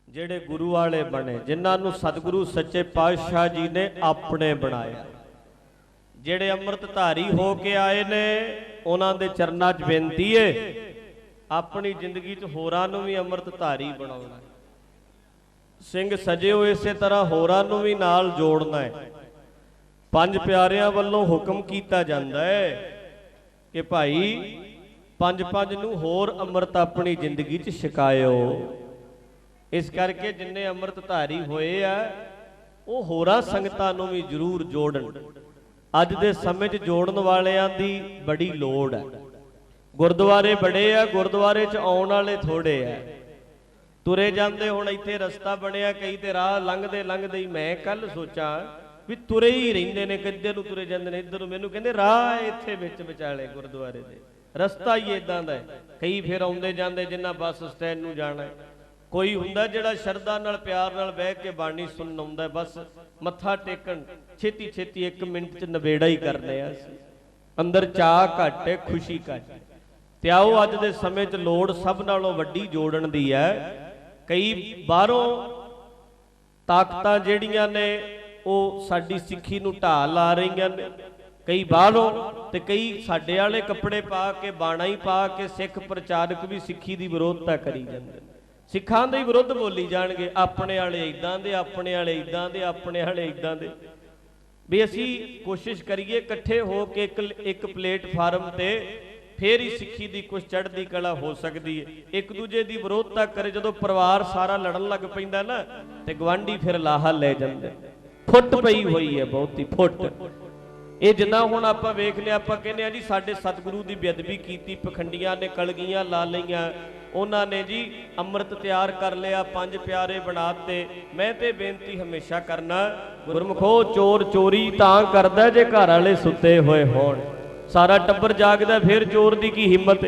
ਜਿਹੜੇ ਗੁਰੂ ਵਾਲੇ ਬਣੇ, ਜਿਨ੍ਹਾਂ ਨੂੰ ਸਤਿਗੁਰੂ ਸੱਚੇ ਪਾਤਸ਼ਾਹ ਜੀ ਨੇ ਆਪਣੇ ਬਣਾਇਆ, ਜਿਹੜੇ ਅੰਮ੍ਰਿਤ ਧਾਰੀ ਹੋ ਕੇ ਆਏ ਨੇ, ਉਹਨਾਂ ਦੇ ਚਰਨਾਂ 'ਚ ਬੇਨਤੀ ਏ ਆਪਣੀ ਜ਼ਿੰਦਗੀ 'ਚ ਹੋਰਾਂ ਨੂੰ ਵੀ ਅੰਮ੍ਰਿਤ ਧਾਰੀ ਬਣਾਉਣਾ। ਸਿੰਘ ਸਜਿਓ ਇਸੇ ਤਰ੍ਹਾਂ ਹੋਰਾਂ ਨੂੰ ਵੀ ਨਾਲ ਜੋੜਨਾ ਹੈ। ਪੰਜ ਪਿਆਰਿਆਂ ਵੱਲੋਂ ਹੁਕਮ ਕੀਤਾ ਜਾਂਦਾ ਹੈ ਕਿ ਭਾਈ ਪੰਜ ਪੰਜ ਨੂੰ ਹੋਰ ਅੰਮ੍ਰਿਤ ਆਪਣੀ ਜ਼ਿੰਦਗੀ 'ਚ ਛਕਾਇਓ। ਇਸ ਕਰਕੇ ਜਿੰਨੇ ਅੰਮ੍ਰਿਤ ਧਾਰੀ ਹੋਏ ਆ ਉਹ ਹੋਰਾਂ ਸੰਗਤਾਂ ਨੂੰ ਵੀ ਜ਼ਰੂਰ ਜੋੜਨ। ਅੱਜ ਦੇ ਸਮੇਂ 'ਚ ਜੋੜਨ ਵਾਲਿਆਂ ਦੀ ਬੜੀ ਲੋੜ ਹੈ। ਗੁਰਦੁਆਰੇ ਬੜੇ ਆ, ਗੁਰਦੁਆਰੇ 'ਚ ਆਉਣ ਵਾਲੇ ਥੋੜੇ ਆ। ਤੁਰੇ ਜਾਂਦੇ, ਹੁਣ ਇੱਥੇ ਰਸਤਾ ਬਣਿਆ, ਕਈ ਤੇ ਰਾਹ ਲੰਘਦੇ ਲੰਘਦੇ ਹੀ ਮੈਂ ਕੱਲ ਸੋਚਾਂ ਵੀ ਤੁਰੇ ਹੀ ਰਹਿੰਦੇ ਨੇ, ਕਿੱਧਰ ਨੂੰ ਤੁਰੇ ਜਾਂਦੇ ਨੇ, ਇੱਧਰ ਨੂੰ। ਮੈਨੂੰ ਕਹਿੰਦੇ ਰਾਹ ਇੱਥੇ ਵਿੱਚ ਵਿਚਾਲੇ ਗੁਰਦੁਆਰੇ ਦੇ, ਰਸਤਾ ਹੀ ਇਦਾਂ ਦਾ ਹੈ। ਕਈ ਫਿਰ ਆਉਂਦੇ ਜਾਂਦੇ ਜਿਨ੍ਹਾਂ ਬੱਸ ਸਟੈਂਡ ਨੂੰ ਜਾਣਾ, ਕੋਈ ਹੁੰਦਾ ਜਿਹੜਾ ਸ਼ਰਧਾ ਨਾਲ ਪਿਆਰ ਨਾਲ ਬਹਿ ਕੇ ਬਾਣੀ ਸੁਣਨ ਆਉਂਦਾ, ਬਸ ਮੱਥਾ ਟੇਕਣ ਛੇਤੀ ਛੇਤੀ 1 ਮਿੰਟ 'ਚ ਨਵੇੜਾ ਹੀ ਕਰਨੇ ਆ। ਅੰਦਰ ਚਾਹ ਘੱਟ ਹੈ, ਖੁਸ਼ੀ ਘੱਟ। ਤੇ ਆਓ ਅੱਜ ਦੇ ਸਮੇਂ 'ਚ ਲੋੜ ਸਭ ਨਾਲੋਂ ਵੱਡੀ ਜੋੜਨ ਦੀ ਹੈ। ਕਈ ਬਾਹਰੋਂ ਤਾਕਤਾਂ ਜਿਹੜੀਆਂ ਨੇ ਉਹ ਸਾਡੀ ਸਿੱਖੀ ਨੂੰ ਢਾਹ ਲਾ ਰਹੀਆਂ ਨੇ, ਕਈ ਬਾਹਰੋਂ, ਤੇ ਕਈ ਸਾਡੇ ਵਾਲੇ ਕੱਪੜੇ ਪਾ ਕੇ, ਬਾਣਾ ਹੀ ਪਾ ਕੇ ਸਿੱਖ ਪ੍ਰਚਾਰਕ ਵੀ ਸਿੱਖੀ ਦੀ ਵਿਰੋਧਤਾ ਕਰੀ ਜਾਂਦੇ। ਸਿੱਖਾਂ ਦੇ ਵਿਰੁੱਧ ਬੋਲੀ ਜਾਣਗੇ, ਆਪਣੇ ਵਾਲੇ ਇਦਾਂ ਦੇ, ਆਪਣੇ ਵਾਲੇ ਇਦਾਂ ਦੇ, ਆਪਣੇ ਵਾਲੇ ਇਦਾਂ ਦੇ। ਵੀ ਅਸੀਂ ਕੋਸ਼ਿਸ਼ ਕਰੀਏ ਇਕੱਠੇ ਹੋ ਕੇ ਇੱਕ ਪਲੇਟਫਾਰਮ ਤੇ, ਫੇਰ ਹੀ ਸਿੱਖੀ ਦੀ ਕੁਛ ਚੜ੍ਹਦੀ ਕਲਾ ਹੋ ਸਕਦੀ ਹੈ। ਇੱਕ ਦੂਜੇ ਦੀ ਵਿਰੋਧਤਾ ਕਰੇ, ਜਦੋਂ ਪਰਿਵਾਰ ਸਾਰਾ ਲੜਨ ਲੱਗ ਪੈਂਦਾ ਨਾ, ਤੇ ਗਵਾਂਢੀ ਫਿਰ ਲਾਹਾ ਲੈ ਜਾਂਦੇ। ਫੁੱਟ ਪਈ ਹੋਈ ਹੈ ਬਹੁਤੀ ਫੁੱਟ। ਇਹ ਜਿੱਦਾਂ ਹੁਣ ਆਪਾਂ ਵੇਖ ਲਿਆ, ਆਪਾਂ ਕਹਿੰਦੇ ਆ ਜੀ ਸਾਡੇ ਸਤਿਗੁਰੂ ਦੀ ਬੇਅਦਬੀ ਕੀਤੀ, ਪਖੰਡੀਆਂ ਨੇ ਕਲਗੀਆਂ ਲਾ ਲਈਆਂ, ਉਹਨਾਂ ਨੇ ਜੀ ਅੰਮ੍ਰਿਤ ਤਿਆਰ ਕਰ ਲਿਆ, ਪੰਜ ਪਿਆਰੇ ਬਣਾਤੇ। ਮੈਂ ਤੇ ਬੇਨਤੀ ਹਮੇਸ਼ਾ ਕਰਨਾ, ਗੁਰਮੁਖੋ ਚੋਰ ਚੋਰੀ ਤਾਂ ਕਰਦਾ ਜੇ ਘਰ ਵਾਲੇ ਸੁੱਤੇ ਹੋਏ ਹੋਣ। ਸਾਰਾ ਟੱਬਰ ਜਾਗਦਾ, ਫਿਰ ਚੋਰ ਦੀ ਕੀ ਹਿੰਮਤ।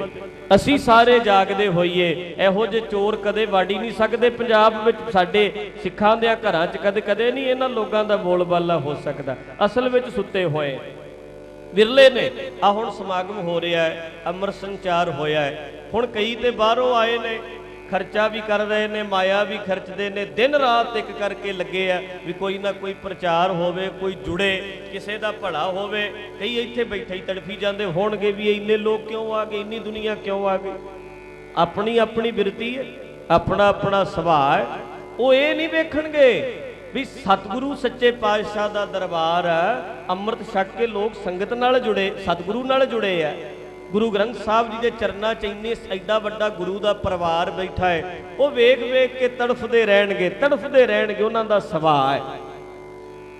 ਅਸੀਂ ਸਾਰੇ ਜਾਗਦੇ ਹੋਈਏ। ਇਹੋ ਜਿਹੇ ਚੋਰ ਕਦੇ ਵਾੜੀ ਨਹੀਂ ਸਕਦੇ ਪੰਜਾਬ ਵਿੱਚ। ਸਾਡੇ ਸਿੱਖਾਂ ਦੇ ਘਰਾਂ 'ਚ ਕਦੇ ਨਹੀਂ ਇਹਨਾਂ ਲੋਕਾਂ ਦਾ ਬੋਲਬਾਲਾ ਹੋ ਸਕਦਾ। ਅਸਲ ਵਿੱਚ ਸੁੱਤੇ ਹੋਏ ਵਿਰਲੇ ਨੇ। ਆ ਹੁਣ ਸਮਾਗਮ ਹੋ ਰਿਹਾ ਹੈ, ਅੰਮ੍ਰਿਤ ਸੰਚਾਰ ਹੋਇਆ ਹੈ। ਹੁਣ ਕਈ ਤੇ ਬਾਹਰੋਂ ਆਏ ਨੇ, ਖਰਚਾ ਵੀ ਕਰ ਰਹੇ ਨੇ, ਮਾਇਆ ਵੀ ਖਰਚਦੇ ਨੇ, ਦਿਨ ਰਾਤ ਇੱਕ ਕਰਕੇ ਲੱਗੇ ਆ ਵੀ ਕੋਈ ਨਾ ਕੋਈ ਪ੍ਰਚਾਰ ਹੋਵੇ, ਕੋਈ ਜੁੜੇ, ਕਿਸੇ ਦਾ ਭਲਾ ਹੋਵੇ। ਕਈ ਇੱਥੇ ਬੈਠੇ ਹੀ ਤੜਫੀ ਜਾਂਦੇ ਹੋਣਗੇ ਵੀ ਇੰਨੇ ਲੋਕ ਕਿਉਂ ਆ ਗਏ, ਇੰਨੀ ਦੁਨੀਆ ਕਿਉਂ ਆ ਗਈ। ਆਪਣੀ ਆਪਣੀ ਬਿਰਤੀ ਹੈ, ਆਪਣਾ ਆਪਣਾ ਸੁਭਾਅ ਹੈ। ਉਹ ਇਹ ਨਹੀਂ ਵੇਖਣਗੇ ਵੀ ਸਤਿਗੁਰੂ ਸੱਚੇ ਪਾਤਸ਼ਾਹ ਦਾ ਦਰਬਾਰ ਹੈ, ਅੰਮ੍ਰਿਤ ਛਕ ਕੇ ਲੋਕ ਸੰਗਤ ਨਾਲ ਜੁੜੇ, ਸਤਿਗੁਰੂ ਨਾਲ ਜੁੜੇ ਆ। ਗੁਰੂ ਗ੍ਰੰਥ ਸਾਹਿਬ ਜੀ ਦੇ ਚਰਨਾਂ 'ਚ ਇੰਨੇ ਐਡਾ ਵੱਡਾ ਗੁਰੂ ਦਾ ਪਰਿਵਾਰ ਬੈਠਾ ਹੈ। ਉਹ ਵੇਖ ਵੇਖ ਕੇ ਤੜਫਦੇ ਰਹਿਣਗੇ, ਤੜਫਦੇ ਰਹਿਣਗੇ। ਉਹਨਾਂ ਦਾ ਸੁਭਾਅ ਹੈ,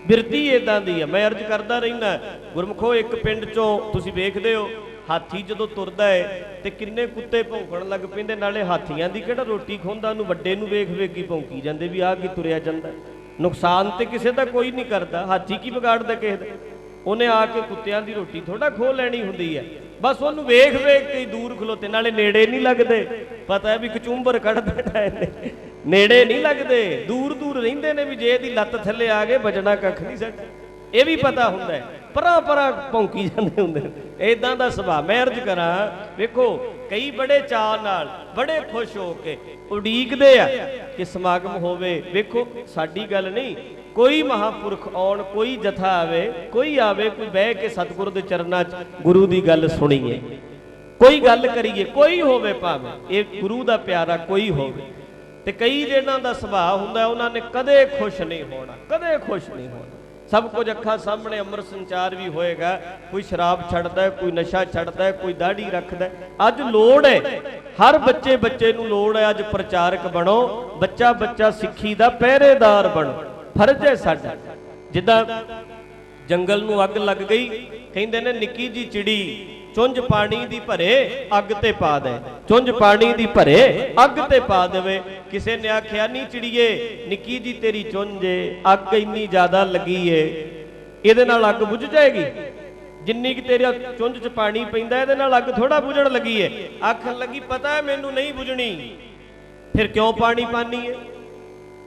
ਬਿਰਤੀ ਇਦਾਂ ਦੀ ਹੈ। ਮੈਂ ਅਰਜ਼ ਕਰਦਾ ਰਹਿਣਾ, ਗੁਰਮੁਖੋ ਇੱਕ ਪਿੰਡ 'ਚੋਂ ਤੁਸੀਂ ਵੇਖਦੇ ਹੋ, ਹਾਥੀ ਜਦੋਂ ਤੁਰਦਾ ਹੈ ਤੇ ਕਿੰਨੇ ਕੁੱਤੇ ਭੌਂਕਣ ਲੱਗ ਪੈਂਦੇ। ਨਾਲੇ ਹਾਥੀਆਂ ਦੀ ਕਿਹੜਾ ਰੋਟੀ ਖੋਂਦਾ, ਉਹਨੂੰ ਵੱਡੇ ਨੂੰ ਵੇਖ ਵੇਖ ਕੇ ਭੌਂਕੀ ਜਾਂਦੇ ਵੀ ਆਹ ਕੀ ਤੁਰਿਆ ਜਾਂਦਾ। ਨੁਕਸਾਨ ਤੇ ਕਿਸੇ ਦਾ ਕੋਈ ਨਹੀਂ ਕਰਦਾ, ਹਾਥੀ ਕੀ ਵਿਗਾੜਦਾ ਕਿਸੇ ਦਾ। ਉਹਨੇ ਆ ਕੇ ਕੁੱਤਿਆਂ ਦੀ ਰੋਟੀ ਥੋੜਾ ਖੋਹ ਲੈਣੀ ਹੁੰਦੀ ਹੈ। ਬਸ ਉਹਨੂੰ ਵੇਖ ਵੇਖ ਕੇ ਦੂਰ ਖਲੋਤੇ, ਨਾਲੇ ਨੇੜੇ ਨਹੀਂ ਲੱਗਦੇ। ਪਤਾ ਹੈ ਵੀ ਕਚੂੰਬਰ ਕੱਢ ਦੇਣਾ ਇਹਨੇ, ਨੇੜੇ ਨਹੀਂ ਲੱਗਦੇ, ਦੂਰ ਦੂਰ ਰਹਿੰਦੇ ਨੇ ਵੀ ਜੇ ਇਹਦੀ ਲੱਤ ਥੱਲੇ ਆ ਗਏ ਬਚਣਾ ਕੱਖ ਨਹੀਂ ਸਾਡਾ। ਇਹ ਵੀ ਪਤਾ ਹੁੰਦਾ ਹੈ, ਪਰਾਂ ਪਰਾਂ ਭੌਂਕੀ ਜਾਂਦੇ ਹੁੰਦੇ ਨੇ। ਇਦਾਂ ਦਾ ਸੁਭਾਅ। ਮੈਂ ਅਰਜ਼ ਕਰਾਂ, ਵੇਖੋ ਕਈ ਬੜੇ ਚਾਅ ਨਾਲ, ਬੜੇ ਖੁਸ਼ ਹੋ ਕੇ ਉਡੀਕਦੇ ਆ ਕਿ ਸਮਾਗਮ ਹੋਵੇ। ਵੇਖੋ ਸਾਡੀ ਗੱਲ ਨਹੀਂ, ਕੋਈ ਮਹਾਂਪੁਰਖ ਆਉਣ, ਕੋਈ ਜਥਾ ਆਵੇ, ਕੋਈ ਆਵੇ, ਕੋਈ ਬਹਿ ਕੇ ਸਤਿਗੁਰੂ ਦੇ ਚਰਨਾਂ 'ਚ ਗੁਰੂ ਦੀ ਗੱਲ ਸੁਣੀਏ, ਕੋਈ ਗੱਲ ਕਰੀਏ, ਕੋਈ ਹੋਵੇ ਭਾਵੇਂ ਇਹ ਗੁਰੂ ਦਾ ਪਿਆਰਾ ਕੋਈ ਹੋਵੇ। ਤੇ ਕਈ ਜਿਹਨਾਂ ਦਾ ਸੁਭਾਅ ਹੁੰਦਾ ਉਹਨਾਂ ਨੇ ਕਦੇ ਖੁਸ਼ ਨਹੀਂ ਹੋਣਾ, ਕਦੇ ਖੁਸ਼ ਨਹੀਂ ਹੋਣਾ। ਸਭ ਕੁਝ ਅੱਖਾਂ ਸਾਹਮਣੇ ਅੰਮ੍ਰਿਤ ਸੰਚਾਰ ਵੀ ਹੋਏਗਾ। ਕੋਈ ਸ਼ਰਾਬ ਛੱਡਦਾ, ਕੋਈ ਨਸ਼ਾ ਛੱਡਦਾ, ਕੋਈ ਦਾੜੀ ਰੱਖਦਾ। ਅੱਜ ਲੋੜ ਹੈ, ਹਰ ਬੱਚੇ ਬੱਚੇ ਨੂੰ ਲੋੜ ਹੈ ਅੱਜ ਪ੍ਰਚਾਰਕ ਬਣੋ, ਬੱਚਾ ਬੱਚਾ ਸਿੱਖੀ ਦਾ ਪਹਿਰੇਦਾਰ ਬਣੋ। ਫਰਜ਼ ਹੈ ਸਾਡਾ। ਜਿੱਦਾਂ ਜੰਗਲ ਨੂੰ ਅੱਗ ਲੱਗ ਗਈ, ਕਹਿੰਦੇ ਨੇ ਨਿੱਕੀ ਜੀ ਚਿੜੀ ਚੁੰਝ ਪਾਣੀ ਦੀ ਭਰੇ ਅੱਗ ਤੇ ਪਾ ਦੇ, ਚੁੰਝ ਪਾਣੀ ਦੀ ਭਰੇ ਅੱਗ ਤੇ ਪਾ ਦੇਵੇ। ਕਿਸੇ ਨੇ ਆਖਿਆ ਨਹੀਂ ਚਿੜੀਏ, ਨਿੱਕੀ ਜੀ ਤੇਰੀ ਚੁੰਝ ਏ, ਅੱਗ ਇੰਨੀ ਜ਼ਿਆਦਾ ਲੱਗੀ ਏ, ਇਹਦੇ ਨਾਲ ਅੱਗ ਬੁਝ ਜਾਏਗੀ। ਜਿੰਨੀ ਕਿ ਤੇਰੇ ਚੁੰਝ 'ਚ ਪਾਣੀ ਪੈਂਦਾ, ਇਹਦੇ ਨਾਲ ਅੱਗ ਥੋੜਾ ਬੁਝਣ ਲੱਗੀ ਏ। ਆਖਣ ਲੱਗੀ ਪਤਾ ਹੈ ਮੈਨੂੰ ਨਹੀਂ ਬੁਝਣੀ, ਫਿਰ ਕਿਉਂ ਪਾਣੀ ਪਾਨੀ ਏ।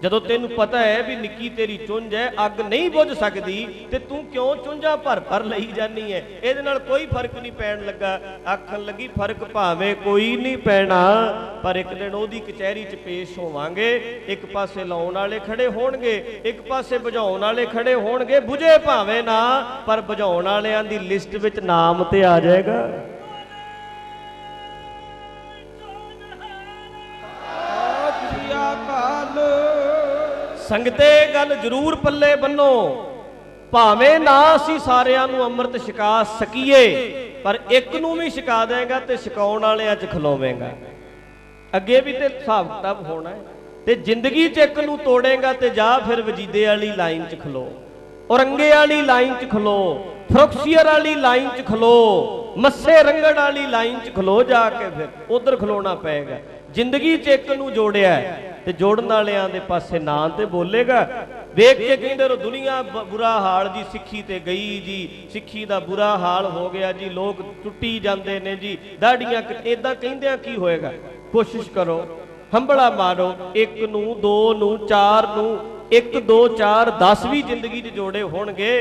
ਜਦੋਂ ਤੈਨੂੰ ਪਤਾ ਹੈ ਵੀ ਨਿੱਕੀ ਤੇਰੀ ਚੁੰਝ ਹੈ, ਅੱਗ ਨਹੀਂ ਬੁਝ ਸਕਦੀ, ਤੇ ਤੂੰ ਕਿਉਂ ਚੁੰਝਾਂ ਭਰ ਭਰ ਲਈ ਜਾਨੀ ਹੈ? ਇਹਦੇ ਨਾਲ ਕੋਈ ਫਰਕ ਨਹੀਂ ਪੈਣ ਲੱਗਾ। ਆਖਣ ਲੱਗੀ ਫਰਕ ਭਾਵੇਂ ਕੋਈ ਨਹੀਂ ਪੈਣਾ, ਪਰ ਇੱਕ ਦਿਨ ਉਹਦੀ ਕਚਹਿਰੀ 'ਚ ਪੇਸ਼ ਹੋਵਾਂਗੇ। ਇੱਕ ਪਾਸੇ ਲਾਉਣ ਵਾਲੇ ਖੜੇ ਹੋਣਗੇ, ਇੱਕ ਪਾਸੇ ਬੁਝਾਉਣ ਵਾਲੇ ਖੜੇ ਹੋਣਗੇ। ਬੁਝੇ ਭਾਵੇਂ ਨਾ, ਪਰ ਬੁਝਾਉਣ ਵਾਲਿਆਂ ਦੀ ਲਿਸਟ ਵਿੱਚ ਨਾਮ ਤੇ ਆ ਜਾਏਗਾ। ਸੰਗਤੇ ਗੱਲ ਜ਼ਰੂਰ ਪੱਲੇ ਬੰਨੋ, ਭਾਵੇਂ ਨਾ ਅਸੀਂ ਸਾਰਿਆਂ ਨੂੰ ਅੰਮ੍ਰਿਤ ਛਕਾ ਸਕੀਏ, ਪਰ ਇੱਕ ਨੂੰ ਵੀ ਛਕਾ ਦੇਗਾ ਤੇ ਛਕਾਉਣ ਵਾਲਿਆਂ 'ਚ ਖਲੋਵੇਂਗਾ। ਅੱਗੇ ਵੀ ਤੇ ਹਿਸਾਬ ਕਿਤਾਬ ਹੋਣਾ ਹੈ। ਤੇ ਜ਼ਿੰਦਗੀ 'ਚ ਇੱਕ ਨੂੰ ਤੋੜੇਗਾ ਤੇ ਜਾ ਫਿਰ ਵਜੀਦੇ ਵਾਲੀ ਲਾਈਨ 'ਚ ਖਲੋ, ਔਰੰਗੇ ਵਾਲੀ ਲਾਈਨ 'ਚ ਖਲੋ, ਫਰੋਕਸੀਅਰ ਵਾਲੀ ਲਾਈਨ 'ਚ ਖਲੋ, ਮੱਸੇ ਰੰਗੜ ਵਾਲੀ ਲਾਈਨ 'ਚ ਖਲੋ। ਜਾ ਕੇ ਫਿਰ ਉਧਰ ਖਲੋਣਾ ਪਏਗਾ। ਜ਼ਿੰਦਗੀ 'ਚ ਇੱਕ ਨੂੰ ਜੋੜਿਆ ਤੇ ਜੋੜਨ ਵਾਲਿਆਂ ਦੇ ਪਾਸੇ ਨਾਂ ਤੇ ਬੋਲੇਗਾ। ਵੇਖ ਕੇ ਕਹਿੰਦੇ ਰੋ ਦੁਨੀਆ ਬੁਰਾ ਹਾਲ ਜੀ, ਸਿੱਖੀ ਤੇ ਗਈ ਜੀ, ਸਿੱਖੀ ਦਾ ਬੁਰਾ ਹਾਲ ਹੋ ਗਿਆ ਜੀ, ਲੋਕ ਟੁੱਟੀ ਜਾਂਦੇ ਨੇ ਜੀ, ਦਾੜੀਆਂ। ਇਦਾਂ ਕਹਿੰਦਿਆਂ ਕੀ ਹੋਏਗਾ? ਕੋਸ਼ਿਸ਼ ਕਰੋ, ਹੰਬਲਾ ਮਾਰੋ। ਇੱਕ ਨੂੰ, ਦੋ ਨੂੰ, ਚਾਰ ਨੂੰ, 1 2 4 10 ਵੀ ਜ਼ਿੰਦਗੀ 'ਚ ਜੋੜੇ ਹੋਣਗੇ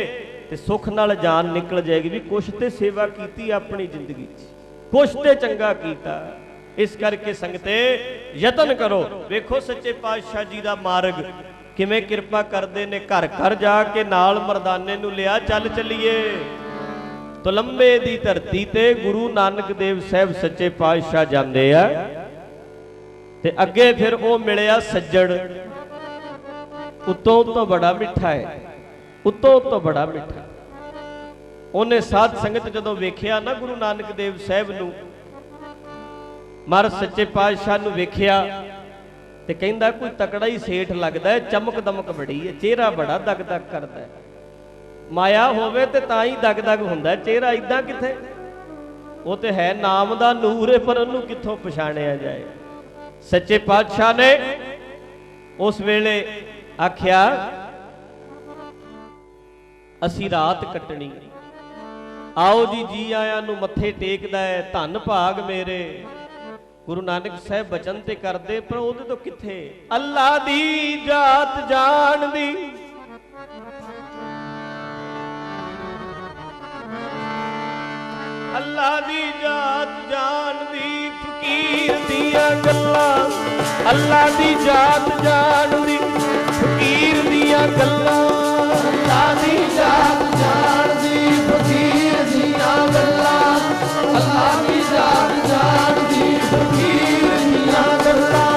ਤੇ ਸੁੱਖ ਨਾਲ ਜਾਨ ਨਿਕਲ ਜਾਏਗੀ ਵੀ ਕੁਛ ਤੇ ਸੇਵਾ ਕੀਤੀ ਆਪਣੀ ਜ਼ਿੰਦਗੀ 'ਚ, ਕੁਛ ਤੇ ਚੰਗਾ ਕੀਤਾ। ਇਸ ਕਰਕੇ ਸੰਗਤੇ ਯਤਨ ਕਰੋ। ਵੇਖੋ ਸੱਚੇ ਪਾਤਸ਼ਾਹ ਜੀ ਦਾ ਮਾਰਗ ਕਿਵੇਂ ਕਿਰਪਾ ਕਰਦੇ ਨੇ। ਘਰ ਘਰ ਜਾ ਕੇ ਨਾਲ ਮਰਦਾਨੇ ਨੂੰ ਲਿਆ, ਚੱਲ ਚੱਲੀਏ। ਤੁਲੰਬੇ ਦੀ ਧਰਤੀ ਤੇ ਗੁਰੂ ਨਾਨਕ ਦੇਵ ਸਾਹਿਬ ਸੱਚੇ ਪਾਤਸ਼ਾਹ ਜਾਂਦੇ ਆ ਤੇ ਅੱਗੇ ਫਿਰ ਉਹ ਮਿਲਿਆ ਸੱਜਣ। ਉੱਤੋਂ ਬੜਾ ਮਿੱਠਾ ਹੈ, ਉੱਤੋਂ ਬੜਾ ਮਿੱਠਾ। ਉਹਨੇ ਸਾਧ ਸੰਗਤ ਜਦੋਂ ਵੇਖਿਆ ਨਾ ਗੁਰੂ ਨਾਨਕ ਦੇਵ ਸਾਹਿਬ ਨੂੰ, ਮਹਾਰਾਜ ਸੱਚੇ ਪਾਤਸ਼ਾਹ ਨੂੰ ਵੇਖਿਆ ਤੇ ਕਹਿੰਦਾ ਕੋਈ ਤਕੜਾ ਹੀ ਸੇਠ ਲੱਗਦਾ ਹੈ, ਚਮਕ ਦਮਕ ਬੜੀ ਹੈ, ਚਿਹਰਾ ਬੜਾ ਦਗ ਦਗ ਕਰਦਾ ਹੈ। ਮਾਇਆ ਹੋਵੇ ਤੇ ਤਾਂ ਹੀ ਦਗ ਦਗ ਹੁੰਦਾ, ਚਿਹਰਾ ਇਦਾਂ ਕਿੱਥੇ? ਉਹ ਤੇ ਹੈ ਨਾਮ ਦਾ ਨੂਰ ਹੈ, ਪਰ ਉਹਨੂੰ ਕਿੱਥੋਂ ਪਛਾਣਿਆ ਜਾਏ? ਸੱਚੇ ਪਾਤਸ਼ਾਹ ਨੇ ਉਸ ਵੇਲੇ ਆਖਿਆ ਅਸੀਂ ਰਾਤ ਕੱਟਣੀ, ਆਓ ਜੀ, ਜੀ ਆਇਆਂ ਨੂੰ ਮੱਥੇ ਟੇਕਦਾ ਹੈ, ਧੰਨ ਭਾਗ ਮੇਰੇ। ਗੁਰੂ ਨਾਨਕ ਸਾਹਿਬ ਬਚਨ ਤੇ ਕਰਦੇ, ਪਰ ਉਹਦੇ ਤੋਂ ਕਿੱਥੇ? ਅੱਲਾ ਦੀ ਜਾਤ ਜਾਣਦੀ, ਅੱਲਾ ਦੀ ਜਾਤ ਜਾਣਦੀ, ਫਕੀਰ ਦੀਆਂ ਗੱਲਾਂ। ਅੱਲਾ ਦੀ ਜਾਤ ਜਾਣਦੀ, ਫਕੀਰ ਦੀਆਂ ਗੱਲਾਂ। ਅੱਲਾ ਦੀ ਜਾਤ ਜਾਣਦੀ, ਫਕੀਰ ਦੀਆਂ ਗੱਲਾਂ। ਅੱਲਾ ਦੀ ਜਾਤ ਜਾਣਦੀ, ਫਕੀਰ ਦੀਆਂ ਗੱਲਾਂ।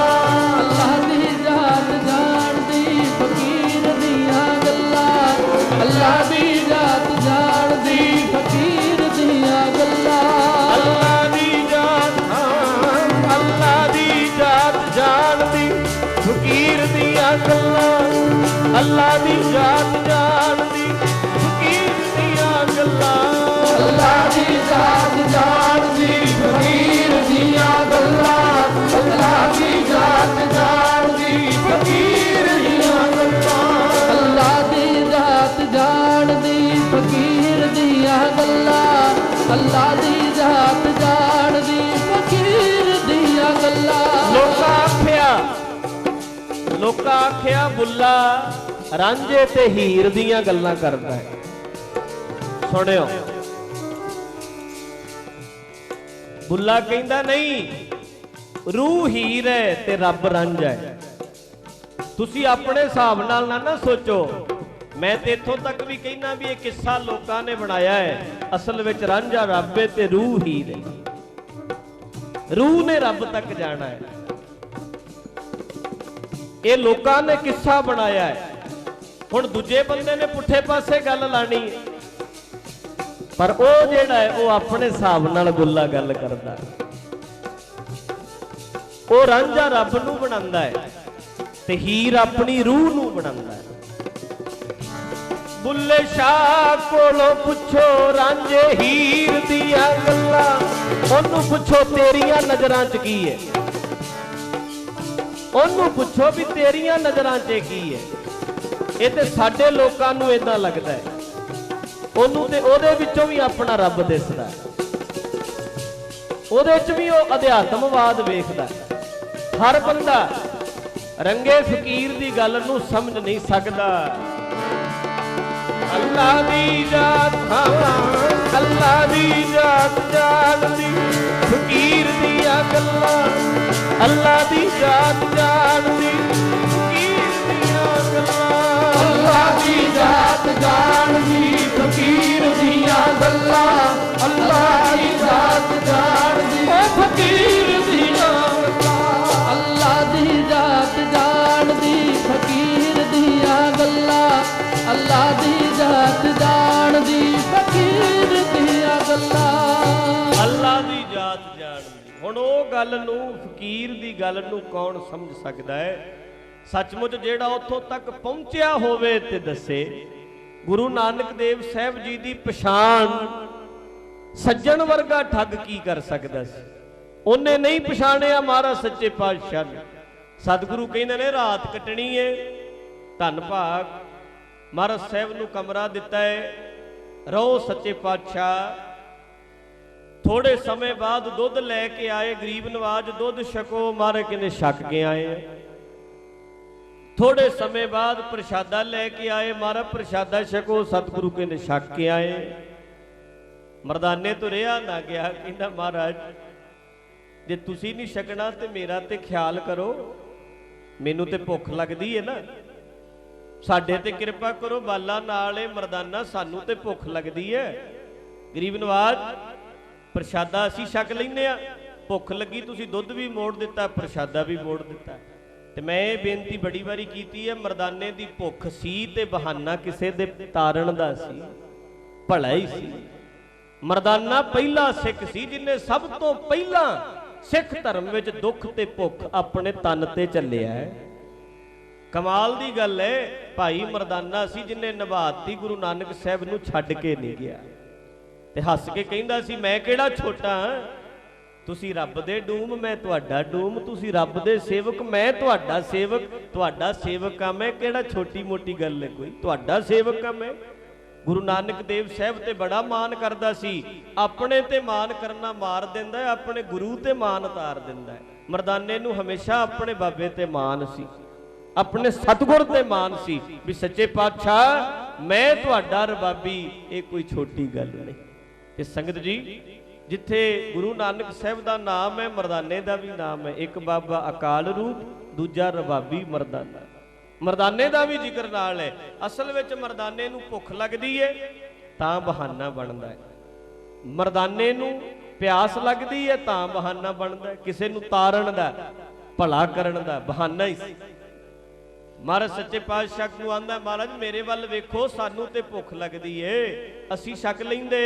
ਅੱਲਾ ਦੀ ਜਾਤ ਜਾਣਦੀ, ਫਕੀਰ ਦੀਆਂ ਗੱਲਾਂ। ਅੱਲਾ ਦੀ ਜਾਤ ਜਾਣਦੀ, ਫਕੀਰ ਦੀਆਂ ਗੱਲਾਂ। ਅੱਲਾ ਦੀ ਜਾਤ, ਅੱਲਾ ਦੀ ਜਾਤ ਜਾਣਦੀ, ਫਕੀਰ ਦੀਆਂ ਗੱਲਾਂ। ਅੱਲਾ ਦੀ ਜਾਤ ਜਾਣਦੀ, ਫਕੀਰ ਦੀਆਂ ਗੱਲਾਂ। ਅੱਲਾ ਦੀ ਜਾਤ ਜਾਣਦੀ, ਫਕੀਰ ਦੀਆਂ ਗੱਲਾਂ। ਅੱਲਾ ਦੀ ਜਾਤ ਜਾਣਦੀ, ਫਕੀਰ ਦੀਆਂ ਗੱਲਾਂ। ਅੱਲਾ ਦੀ ਜਾਤ ਜਾਣਦੀ, ਫਕੀਰ ਦੀਆਂ ਗੱਲਾਂ। ਅੱਲਾ ਦੀ ਜਾਤ ਜਾਣਦੀ, ਫਕੀਰ ਦੀਆਂ ਗੱਲਾਂ। ਲੋਕਾਂ ਆਖਿਆ ਬੁੱਲਾ ਰਾਂਝੇ ਤੇ ਹੀਰ ਦੀਆਂ ਗੱਲਾਂ ਕਰਦਾ ਹੈ। ਸੁਣਿਓ, ਬੁੱਲਾ ਕਹਿੰਦਾ ਨਹੀਂ, ਰੂਹ ਹੀਰ ਹੈ ਤੇ ਰੱਬ ਰਾਂਝਾ ਹੈ। ਤੁਸੀਂ ਆਪਣੇ ਹਿਸਾਬ ਨਾਲ ਨਾ ਸੋਚੋ। ਮੈਂ ਤੇ ਇੱਥੋਂ ਤੱਕ ਵੀ ਕਹਿਣਾ ਵੀ ਇਹ ਕਿੱਸਾ ਲੋਕਾਂ ਨੇ ਬਣਾਇਆ ਹੈ, ਅਸਲ ਵਿੱਚ ਰਾਂਝਾ ਰੱਬ ਹੈ ਤੇ ਰੂਹ ਹੀਰ ਹੈ। ਰੂਹ ਨੇ ਰੱਬ ਤੱਕ ਜਾਣਾ ਹੈ। ਇਹ ਲੋਕਾਂ ਨੇ ਕਿੱਸਾ ਬਣਾਇਆ ਹੈ। ਹੁਣ ਦੂਜੇ ਬੰਦੇ ਨੇ ਪੁੱਠੇ ਪਾਸੇ ਗੱਲ ਲਾਣੀ ਹੈ, ਪਰ ਉਹ ਜਿਹੜਾ ਹੈ ਉਹ ਆਪਣੇ ਹਿਸਾਬ ਨਾਲ ਬੁੱਲਾ ਗੱਲ ਕਰਦਾ। ਉਹ ਰਾਂਝਾ ਰੱਬ ਨੂੰ ਬਣਾਉਂਦਾ ਹੈ ਤੇ ਹੀਰ ਆਪਣੀ ਰੂਹ ਨੂੰ ਬਣਾਉਂਦਾ ਹੈ। ਬੁੱਲੇ ਸ਼ਾਹ ਕੋਲੋਂ ਪੁੱਛੋ ਰਾਂਝੇ ਹੀਰ ਦੀਆਂ ਗੱਲਾਂ। ਉਹਨੂੰ ਪੁੱਛੋ ਤੇਰੀਆਂ ਨਜ਼ਰਾਂ 'ਚ ਕੀ ਹੈ। ਉਹਨੂੰ ਪੁੱਛੋ ਵੀ ਤੇਰੀਆਂ ਨਜ਼ਰਾਂ 'ਚ ਕੀ ਹੈ। ਇਹ ਤੇ ਸਾਡੇ ਲੋਕਾਂ ਨੂੰ ਏਦਾਂ ਲੱਗਦਾ ਹੈ। ਉਹਨੂੰ ਤੇ ਉਹਦੇ ਵਿੱਚੋਂ ਵੀ ਆਪਣਾ ਰੱਬ ਦਿਸਦਾ ਹੈ, ਉਹਦੇ 'ਚ ਵੀ ਉਹ ਅਧਿਆਤਮਵਾਦ ਵੇਖਦਾ ਹੈ। ਹਰ ਬੰਦਾ रंगे फकीर दी गल नूं समझ नहीं सकदा। अल्लाह दी जात अल्लाह दी जात जानदी फकीर दियां गल्लां, अल्लाह दी जात जानदी फकीर दियां गल्लां, अल्लाह दी जात जानदी फकीर दियां गल्लां, अल्लाह दी जात जानदी फकीर दियां गल्लां, अल्लाह दी जात जानदी फकीर दियां गल्लां, अल्लाह दी जात जानदी फकीर दियां गल्लां, अल्लाह दी जात जानदी। हुण ओह गल नूं फकीर दी गल नूं कौन समझ सकदा है? सचमुच जेड़ा उत्थों तक पहुंचिया होवे ते दसे। गुरु नानक देव साहब जी दी पछाण सज्जन वर्गा ठग की कर सकदा सी? उन्हें नहीं पछाणिया महाराज सच्चे पातशाह ने। सतगुरु कहंदे ने रात कटनी है, धन भाग महाराज साहब नूं कमरा दिता है, रहो सच्चे पातशाह। थोड़े समय बाद दुध लैके आए, गरीब नवाज दुध छको, मारे कहने छक के आए। थोड़े समय बाद प्रशादा लैके आए, मारा प्रशादा छको, सतगुरु कहने छक के आए। मरदाने तो रहा ना गया, कहना महाराज जे तुसी नहीं छकना तो मेरा ते ख्याल करो, मैनू ते भुख लगदी है ना, साडे ते कृपा करो, बाला नाल ए मरदाना, सानू ते भुख लगदी है। गरीब नवाज प्रशादा असीं छक लैंदे आ, भुख लगी तुसीं दुध भी मोड़ दिता, प्रशादा भी मोड़ दिता। ते मैं ये बेनती बड़ी बारी कीती है, मरदाने दी भुख सी ते बहाना किसे दे तारण दा सी, भला ही सी। मरदाना पहला सिख सी जिन्हें सब तो पहला सिख धर्म विच दुख ते भुख अपने तन ते झल्लिया है। कमाल दी गल है, भाई मरदाना सी जिन्हें निभाती गुरु नानक साहब नूं छड्ड के नहीं गया। ते हस के कहंदा सी मैं किहड़ा छोटा हां, तुसी रब दे डूम मैं तुहाडा डूम, तुसी रब दे सेवक मैं तुहाडा सेवक, तुहाडा सेवक आ मैं, किहड़ा छोटी मोटी गल है कोई, तुहाडा सेवक आ मैं। गुरु नानक देव साहब ते बड़ा मान करदा सी, अपने ते मान करना मार दिंदा है, अपने गुरु ते मान उतार दिंदा है। मरदाने नूं हमेशा अपने बाबे ते मान सी, अपने सतगुर ते मान सी भी सच्चे पातशाह मैं तुहाडा रबाबी, ये कोई छोटी गल नहीं। ते संगत जी जिथे गुरु नानक साहब का नाम है, मरदाने का भी नाम है। एक बाबा अकाल रूप, दूजा रबाबी मरदाना। मरदाने का भी जिक्र नाल है। असल में मरदाने नूं भुख लगदी है तां बहाना बनता है, मरदाने नूं प्यास लगदी है तां बहाना बनता है, किसी नूं तारण दा भला करन दा बहाना ही सी। महाराज सच्चे पातशाह नूं आंदा, महाराज मेरे वल वेखो, सानू ते भुख लगदी है, असीं छक लैंदे।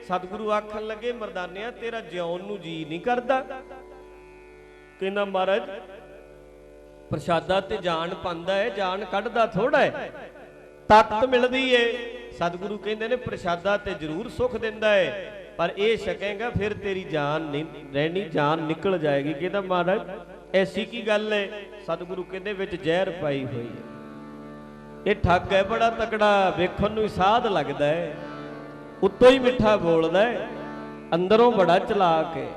सतगुरु आखन लगे, मरदानिया तेरा जिउण नूं जी नहीं करदा? कहना महाराज प्रशादा ते जान पांदा है, जान कढदा थोड़ा है, ताकत मिलदी है। सतगुरु कहंदे ने प्रशादा ते जरूर सुख दिंदा है, पर यह छकेगा फिर तेरी जान नहीं रहनी, जान निकल जाएगी। कहता महाराज ऐसी की गल है? सतगुरु कहंदे विच जहर पाई हुई है, ये ठग है बड़ा तकड़ा, वेखण नूं साध लगदा है, उत्तों ही मिठा बोलदा है, अंदरों बड़ा चलाक है।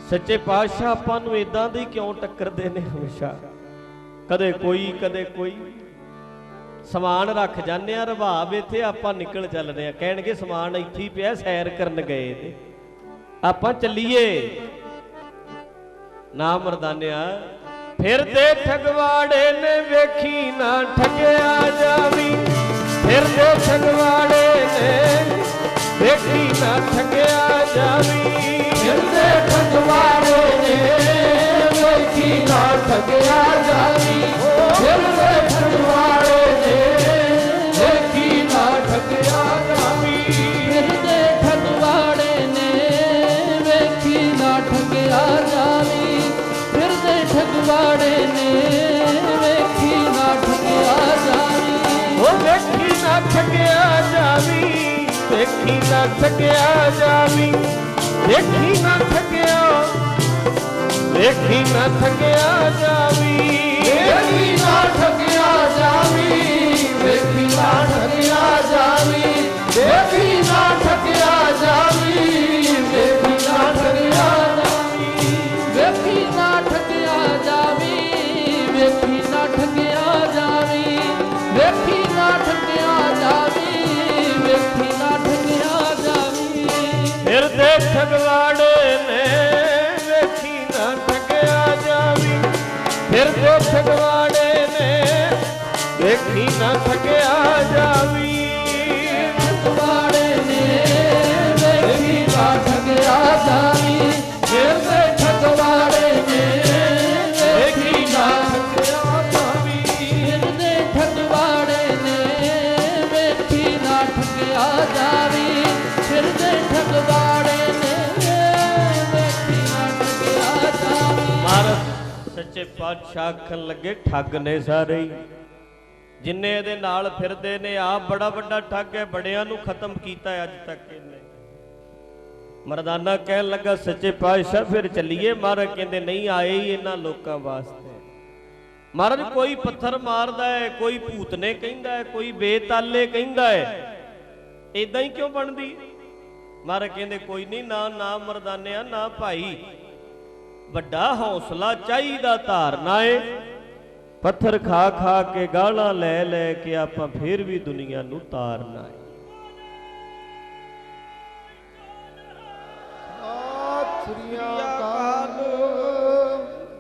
सच्चे पातशाह आपां नूं इदां दी क्यों टक्करदे ने हमेशा, कदे कोई समान रख जाने आ, रभाव इत्थे आपां निकल चलदे आ, कहणगे समान इत्थे ही पिया, सैर करन गए ने, आपां चलीए ना। मरदानिया फिरदे ठगवाड़े ने वेखी ना ठगिया जावी, फिरदे ठगवाड़े ने वेखी ना ठगिया जावी, फिरदे ठगवाड़े ने वेखी ना ठगिया जावी, फिरदे ठगवाड़े ने वेखी ना ठगिया जावी, फिरदे ठगवाड़े ने वेखी ना ठगिया जावी, फिरदे ठगवाड़े ने वेखी ना ठगिया जावी, ओ वेखी ना ठगिया जावी, वेखी ना ठगिया जावी, वेखी ना ठगिया, वेखी ना ठगिया जावी, वेखी ना ठगिया जावी, वेखी ना ठगिया जावी, वेखी ना ठगिया जावी, वेखी ना ठगिया जावी, वेखी ना ਨਾ ਠੱਗਿਆ ਜਾਵੀ, ਵੇਖੀ ਨਾ ਠੱਗਿਆ ਜਾਵੀ, ਵੇਖੀ ਨਾ ਠੱਗਿਆ ਜਾਵੀ, ਵੇਖੀ ਨਾ ਠੱਗਿਆ ਜਾਵੀ। ਫਿਰਦੇ ਠਗਵਾੜੇ ਨੇ ਵੇਖੀ ਨਾ ਠੱਗਿਆ ਜਾਵੀ, ਫਿਰਦੇ ਠਗਵਾੜੇ ਨੇ ਵੇਖੀ ਨਾ ਠੱਗਿਆ ਜਾਵੀ। ਠਗਵਾੜੇ ਨੇ ਵੇਖੀ ਨਾ ਠੱਗਿਆ ਜਾਵੀ, ਫਿਰਦੇ ਠਗਵਾੜੇ ਨੇ ਵੇਖੀ ਨਾ ਠੱਗਿਆ ਜਾਵੀ। ਫਿਰਦੇ ਠਗਵਾੜੇ ਨੇ ਵੇਖੀ ਨਾ ਠੱਗਿਆ ਜਾਵੀ, ਫਿਰਦੇ ਠਗਵਾੜੇ ਨੇ ਵੇਖੀ ਨਾ ਠੱਗਿਆ ਜਾਵੀ। ਮਹਾਰਾਜ ਸੱਚੇ ਪਾਤਸ਼ਾਹ ਆਖਣ ਲੱਗੇ ਠੱਗ ਨੇ ਸਾਰੇ ਹੀ, ਜਿੰਨੇ ਇਹਦੇ ਨਾਲ ਫਿਰਦੇ ਨੇ। ਆਪ ਬੜਾ ਵੱਡਾ ਠੱਗ ਹੈ, ਬੜਿਆਂ ਨੂੰ ਖਤਮ ਕੀਤਾ ਅੱਜ ਤੱਕ ਇਹਨੇ। ਮਰਦਾਨਾ ਕਹਿਣ ਲੱਗਾ ਸੱਚੇ ਪਾਤਸ਼ਾਹ ਫਿਰ ਚੱਲੀਏ। ਮਹਾਰਾਜ ਕਹਿੰਦੇ ਨਹੀਂ, ਆਏ ਹੀ ਇਹਨਾਂ ਲੋਕਾਂ ਵਾਸਤੇ। ਮਹਾਰਾਜ ਕੋਈ ਪੱਥਰ ਮਾਰਦਾ ਹੈ, ਕੋਈ ਭੂਤ ਨੇ ਕਹਿੰਦਾ ਹੈ, ਕੋਈ ਬੇਤਾਲੇ ਕਹਿੰਦਾ ਹੈ, ਇਦਾਂ ਹੀ ਕਿਉਂ ਬਣਦੀ? ਮਹਾਰਾਜ ਕਹਿੰਦੇ ਕੋਈ ਨਹੀਂ, ਨਾ ਮਰਦਾਨਿਆ ਨਾ ਭਾਈ, ਵੱਡਾ ਹੌਸਲਾ ਚਾਹੀਦਾ ਧਾਰਨਾ ਏ। ਪੱਥਰ ਖਾ ਖਾ ਕੇ ਗਾਲਾਂ ਲੈ ਲੈ ਕੇ ਆਪਾਂ ਫੇਰ ਵੀ ਦੁਨੀਆ ਨੂੰ ਤਾਰਨਾ ਏ।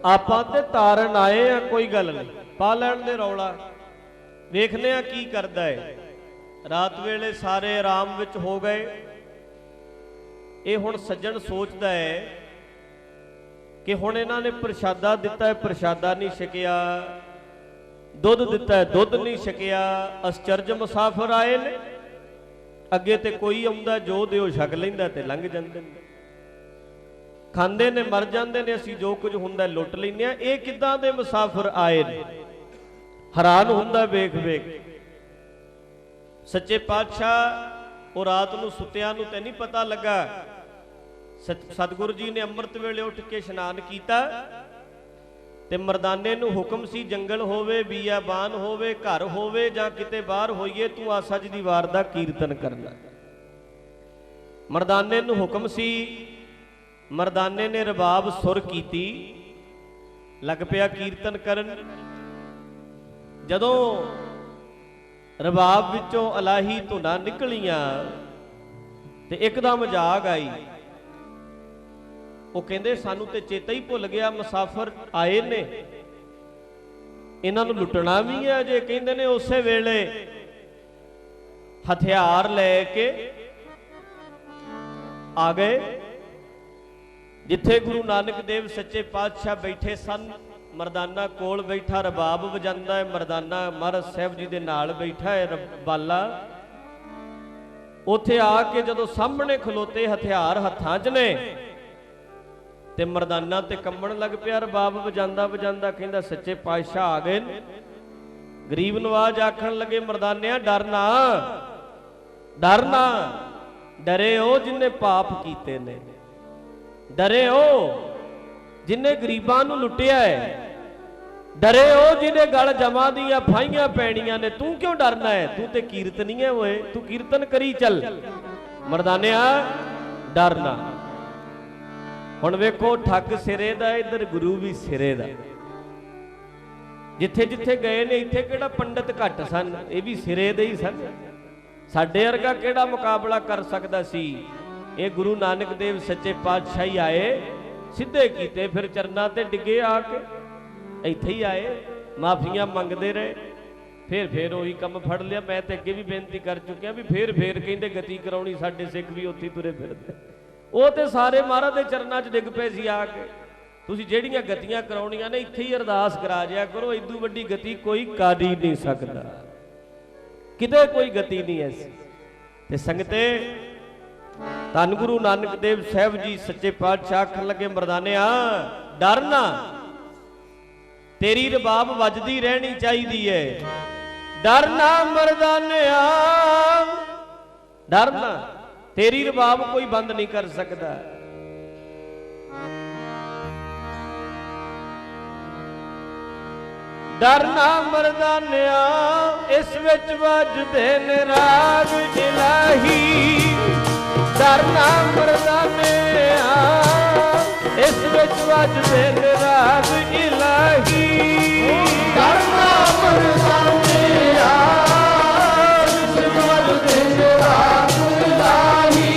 ਆਪਾਂ ਤੇ ਤਾਰਨ ਆਏ ਆ, ਕੋਈ ਗੱਲ ਨਹੀਂ, ਪਾ ਲੈਣ ਦੇ ਰੌਲਾ, ਵੇਖਨੇ ਆ ਕੀ ਕਰਦਾ ਏ। ਰਾਤ ਵੇਲੇ ਸਾਰੇ ਆਰਾਮ ਵਿੱਚ ਹੋ ਗਏ। ਇਹ ਹੁਣ ਸੱਜਣ ਸੋਚਦਾ ਹੈ ਕਿ ਹੁਣ ਇਹਨਾਂ ਨੇ ਪ੍ਰਸ਼ਾਦਾ ਦਿੱਤਾ ਹੈ, ਪ੍ਰਸ਼ਾਦਾ ਨਹੀਂ ਛਕਿਆ, ਦੁੱਧ ਦਿੱਤਾ ਹੈ, ਦੁੱਧ ਨਹੀਂ ਛਕਿਆ। ਅਸਚਰਜ ਮੁਸਾਫਰ ਆਏ ਨੇ, ਅੱਗੇ ਤੇ ਕੋਈ ਆਉਂਦਾ ਜੋ ਦਿਓ ਛਕ ਲੈਂਦਾ ਤੇ ਲੰਘ ਜਾਂਦੇ ਨੇ, ਖਾਂਦੇ ਨੇ ਮਰ ਜਾਂਦੇ ਨੇ, ਅਸੀਂ ਜੋ ਕੁਝ ਹੁੰਦਾ ਲੁੱਟ ਲੈਂਦੇ ਆ। ਇਹ ਕਿੱਦਾਂ ਦੇ ਮੁਸਾਫਰ ਆਏ ਨੇ? ਹੈਰਾਨ ਹੁੰਦਾ ਵੇਖ ਵੇਖ। ਸੱਚੇ ਪਾਤਸ਼ਾਹ ਉਹ ਰਾਤ ਨੂੰ ਸੁੱਤਿਆਂ ਨੂੰ ਤੇ ਨਹੀਂ ਪਤਾ ਲੱਗਾ। ਸਤਿਗੁਰੂ ਜੀ ਨੇ ਅੰਮ੍ਰਿਤ ਵੇਲੇ ਉੱਠ ਕੇ ਇਸ਼ਨਾਨ ਕੀਤਾ ਤੇ ਮਰਦਾਨੇ ਨੂੰ ਹੁਕਮ ਸੀ, ਜੰਗਲ ਹੋਵੇ, ਬੀਆਬਾਨ ਹੋਵੇ, ਘਰ ਹੋਵੇ ਜਾਂ ਕਿਤੇ ਬਾਹਰ ਹੋਈਏ, ਤੂੰ ਆਸਾ ਜੀ ਦੀ ਵਾਰ ਦਾ ਕੀਰਤਨ ਕਰਨਾ। ਮਰਦਾਨੇ ਨੂੰ ਹੁਕਮ ਸੀ। ਮਰਦਾਨੇ ਨੇ ਰਬਾਬ ਸੁਰ ਕੀਤੀ, ਲੱਗ ਪਿਆ ਕੀਰਤਨ ਕਰਨ। ਜਦੋਂ ਰਬਾਬ ਵਿੱਚੋਂ ਇਲਾਹੀ ਧੁਨਾਂ ਨਿਕਲੀਆਂ ਤੇ ਇੱਕਦਮ ਜਾਗ ਆਈ। ਉਹ ਕਹਿੰਦੇ ਸਾਨੂੰ ਤੇ ਚੇਤਾ ਹੀ ਭੁੱਲ ਗਿਆ, ਮੁਸਾਫਰ ਆਏ ਨੇ, ਇਹਨਾਂ ਨੂੰ ਲੁੱਟਣਾ ਵੀ ਹੈ ਜੇ। ਕਹਿੰਦੇ ਨੇ ਉਸੇ ਵੇਲੇ ਹਥਿਆਰ ਲੈ ਕੇ ਆ ਗਏ ਜਿੱਥੇ ਗੁਰੂ ਨਾਨਕ ਦੇਵ ਸੱਚੇ ਪਾਤਸ਼ਾਹ ਬੈਠੇ ਸਨ। ਮਰਦਾਨਾ ਕੋਲ ਬੈਠਾ ਰਬਾਬ ਵਜਾਂਦਾ ਹੈ, ਮਰਦਾਨਾ ਮਹਾਰਾਜ ਸਾਹਿਬ ਜੀ ਦੇ ਨਾਲ ਬੈਠਾ ਹੈ ਬਾਲਾ। ਉੱਥੇ ਆ ਕੇ ਜਦੋਂ ਸਾਹਮਣੇ ਖਲੋਤੇ, ਹਥਿਆਰ ਹੱਥਾਂ 'ਚ ਨੇ, ਤੇ ਮਰਦਾਨਾ ਤੇ ਕੰਬਣ ਲੱਗ ਪਿਆ। ਰਬਾਬ ਵਜਾਂਦਾ ਵਜਾਂਦਾ ਕਹਿੰਦਾ ਸੱਚੇ ਪਾਤਸ਼ਾਹ ਆ ਗਏ ਨੇ। ਗਰੀਬ ਨਵਾਜ ਆਖਣ ਲੱਗੇ ਮਰਦਾਨਿਆਂ ਡਰ ਨਾ, ਡਰ ਨਾ, ਡਰੇ ਉਹ ਜਿਨ੍ਹਾਂ ਪਾਪ ਕੀਤੇ ਨੇ, ਡਰੇ ਉਹ ਜਿਨ੍ਹਾਂ ਗਰੀਬਾਂ ਨੂੰ ਲੁੱਟਿਆ ਹੈ, ਡਰੇ ਉਹ ਜਿਹਦੇ ਗਲ ਜਮਾਂ ਦੀਆਂ ਫਾਈਆਂ ਪੈਣੀਆਂ ਨੇ। ਤੂੰ ਕਿਉਂ ਡਰਨਾ ਹੈ? ਤੂੰ ਤੇ ਕੀਰਤਨੀਏ ਹੋਏ, ਤੂੰ ਕੀਰਤਨ ਕਰੀ ਚੱਲ। ਮਰਦਾਨਿਆ ਡਰ ਨਾ। ਹੁਣ ਵੇਖੋ ਠੱਗ ਸਿਰੇ ਦਾ, ਇੱਧਰ ਗੁਰੂ ਵੀ ਸਿਰੇ ਦਾ। ਜਿੱਥੇ ਜਿੱਥੇ ਗਏ ਨੇ ਇੱਥੇ ਕਿਹੜਾ ਪੰਡਤ ਘੱਟ ਸਨ, ਇਹ ਵੀ ਸਿਰੇ ਦੇ ਹੀ ਸਨ। ਸਾਡੇ ਵਰਗਾ ਕਿਹੜਾ ਮੁਕਾਬਲਾ ਕਰ ਸਕਦਾ ਸੀ? ਇਹ ਗੁਰੂ ਨਾਨਕ ਦੇਵ ਸੱਚੇ ਪਾਤਸ਼ਾਹ ਹੀ ਆਏ, ਸਿੱਧੇ ਕੀਤੇ, ਫਿਰ ਚਰਨਾਂ ਤੇ ਡਿੱਗੇ ਆ ਕੇ, ਇੱਥੇ ਹੀ ਆਏ, ਮਾਫੀਆਂ ਮੰਗਦੇ ਰਹੇ, ਫਿਰ ਉਹੀ ਕੰਮ ਫੜ ਲਿਆ। ਮੈਂ ਤੇ ਅੱਗੇ ਵੀ ਬੇਨਤੀ ਕਰ ਚੁੱਕਿਆ ਵੀ ਫਿਰ ਕਹਿੰਦੇ ਗਤੀ ਕਰਾਉਣੀ, ਸਾਡੇ ਸਿੱਖ ਵੀ ਉੱਥੇ ਤੁਰੇ ਫਿਰਦੇ। ਉਹ ਤੇ ਸਾਰੇ ਮਹਾਰਾਜ ਦੇ ਚਰਨਾਂ 'ਚ ਡਿੱਗ ਪਏ ਸੀ ਆ ਕੇ। ਤੁਸੀਂ ਜਿਹੜੀਆਂ ਗਤੀਆਂ ਕਰਾਉਣੀਆਂ ਨੇ ਇੱਥੇ ਹੀ ਅਰਦਾਸ ਕਰਾ ਜਿਆ ਕਰੋ, ਇਦੋਂ ਵੱਡੀ ਗਤੀ ਕੋਈ ਕਰ ਹੀ ਨਹੀਂ ਸਕਦਾ, ਕਿਤੇ ਕੋਈ ਗਤੀ ਨਹੀਂ ਐਸੀ। ਤੇ ਸੰਗਤੇ ਧੰਨ ਗੁਰੂ ਨਾਨਕ ਦੇਵ ਸਾਹਿਬ ਜੀ ਸੱਚੇ ਪਾਤਸ਼ਾਹ ਆਖਣ ਲੱਗੇ ਮਰਦਾਨਿਆ ਡਰ ਨਾ, ਤੇਰੀ ਰਬਾਬ ਵੱਜਦੀ ਰਹਿਣੀ ਚਾਹੀਦੀ ਹੈ। ਡਰ ਨਾ ਮਰਦਾਨਿਆ, ਡਰ ਨਾ, ਤੇਰੀ ਰਬਾਬ ਕੋਈ ਬੰਦ ਨਹੀਂ ਕਰ ਸਕਦਾ। ਡਰ ਨਾ ਮਰਦਾਨਿਆ, ਇਸ ਵਿੱਚ ਵੱਜਦੇ ਨੇ ਰਾਗ ਇਲਾਹੀ। ਡਰ ਨਾ ਮਰਦਾਨਿਆ, ਇਸ ਵਿੱਚ ਵੱਜਦੇ ਨੇ ਰਾਗ ਇਲਾਹੀ। ਕਰਨਾ ਮਰਦਾਨੇ ਆ ਇਸ ਵਿੱਚ ਵੱਜਦੇ ਨੇ ਰਾਗ ਇਲਾਹੀ।